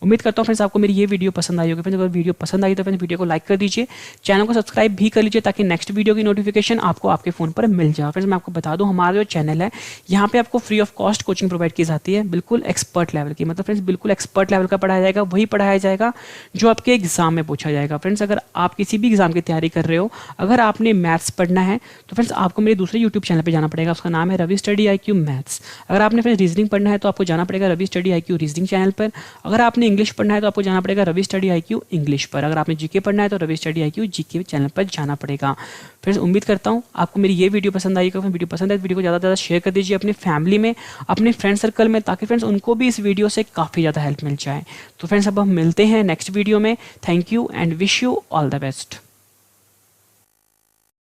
उम्मीद करता हूँ फ्रेंड्स आपको मेरी ये वीडियो पसंद आई होगी। फ्रेंड्स, अगर वीडियो पसंद आई तो फ्रेंड्स वीडियो को लाइक कर दीजिए, चैनल को सब्सक्राइब भी कर लीजिए ताकि नेक्स्ट वीडियो की नोटिफिकेशन नोटिफिकेशन आपको आपके फ़ोन पर मिल जाए। फ्रेंड्स मैं आपको बता दूं, हमारा जो चैनल है यहाँ पे आपको free of cost coaching provide की जाती है, बिल्कुल एक्सपर्ट लेवल की। मतलब फ्रेंड्स बिल्कुल एक्सपर्ट लेवल का पढ़ाया जाएगा, वही पढ़ाया जाएगा जो आपके एग्जाम में पूछा जाएगा। फ्रेंड्स अगर आप किसी भी एग्जाम की तैयारी कर रहे हो, अगर आपने मैथ्स पढ़ना है तो फ्रेंड्स आपको मेरे दूसरे यूट्यूब चैनल पर जाना पड़ेगा, उसका नाम है रवि स्टडी IQ मैथ्स। अगर आपने फ्रेंड्स रीजनिंग पढ़ना है तो आपको जाना पड़ेगा Ravi study IQ reasoning channel पर। अगर आपने इंग्लिश पढ़ना है तो आपको जाना पड़ेगा रवि स्टडी IQ इंग्लिश पर। अगर आपने जीके पढ़ना है तो Ravi study IQ GK channel पर जाना पड़ेगा। फ्रेंड्स उम्मीद करता हूँ आपको मेरी ये वीडियो पसंद आई। अगर वीडियो पसंद है तो वीडियो को ज़्यादा से ज़्यादा शेयर कर दीजिए अपनी फैमिली में, अपने फ्रेंड सर्कल में, ताकि फ्रेंड्स उनको भी इस वीडियो से काफ़ी ज़्यादा हेल्प मिल जाए। तो फ्रेंड्स अब हम मिलते हैं नेक्स्ट वीडियो में। Thank you and wish you all the best.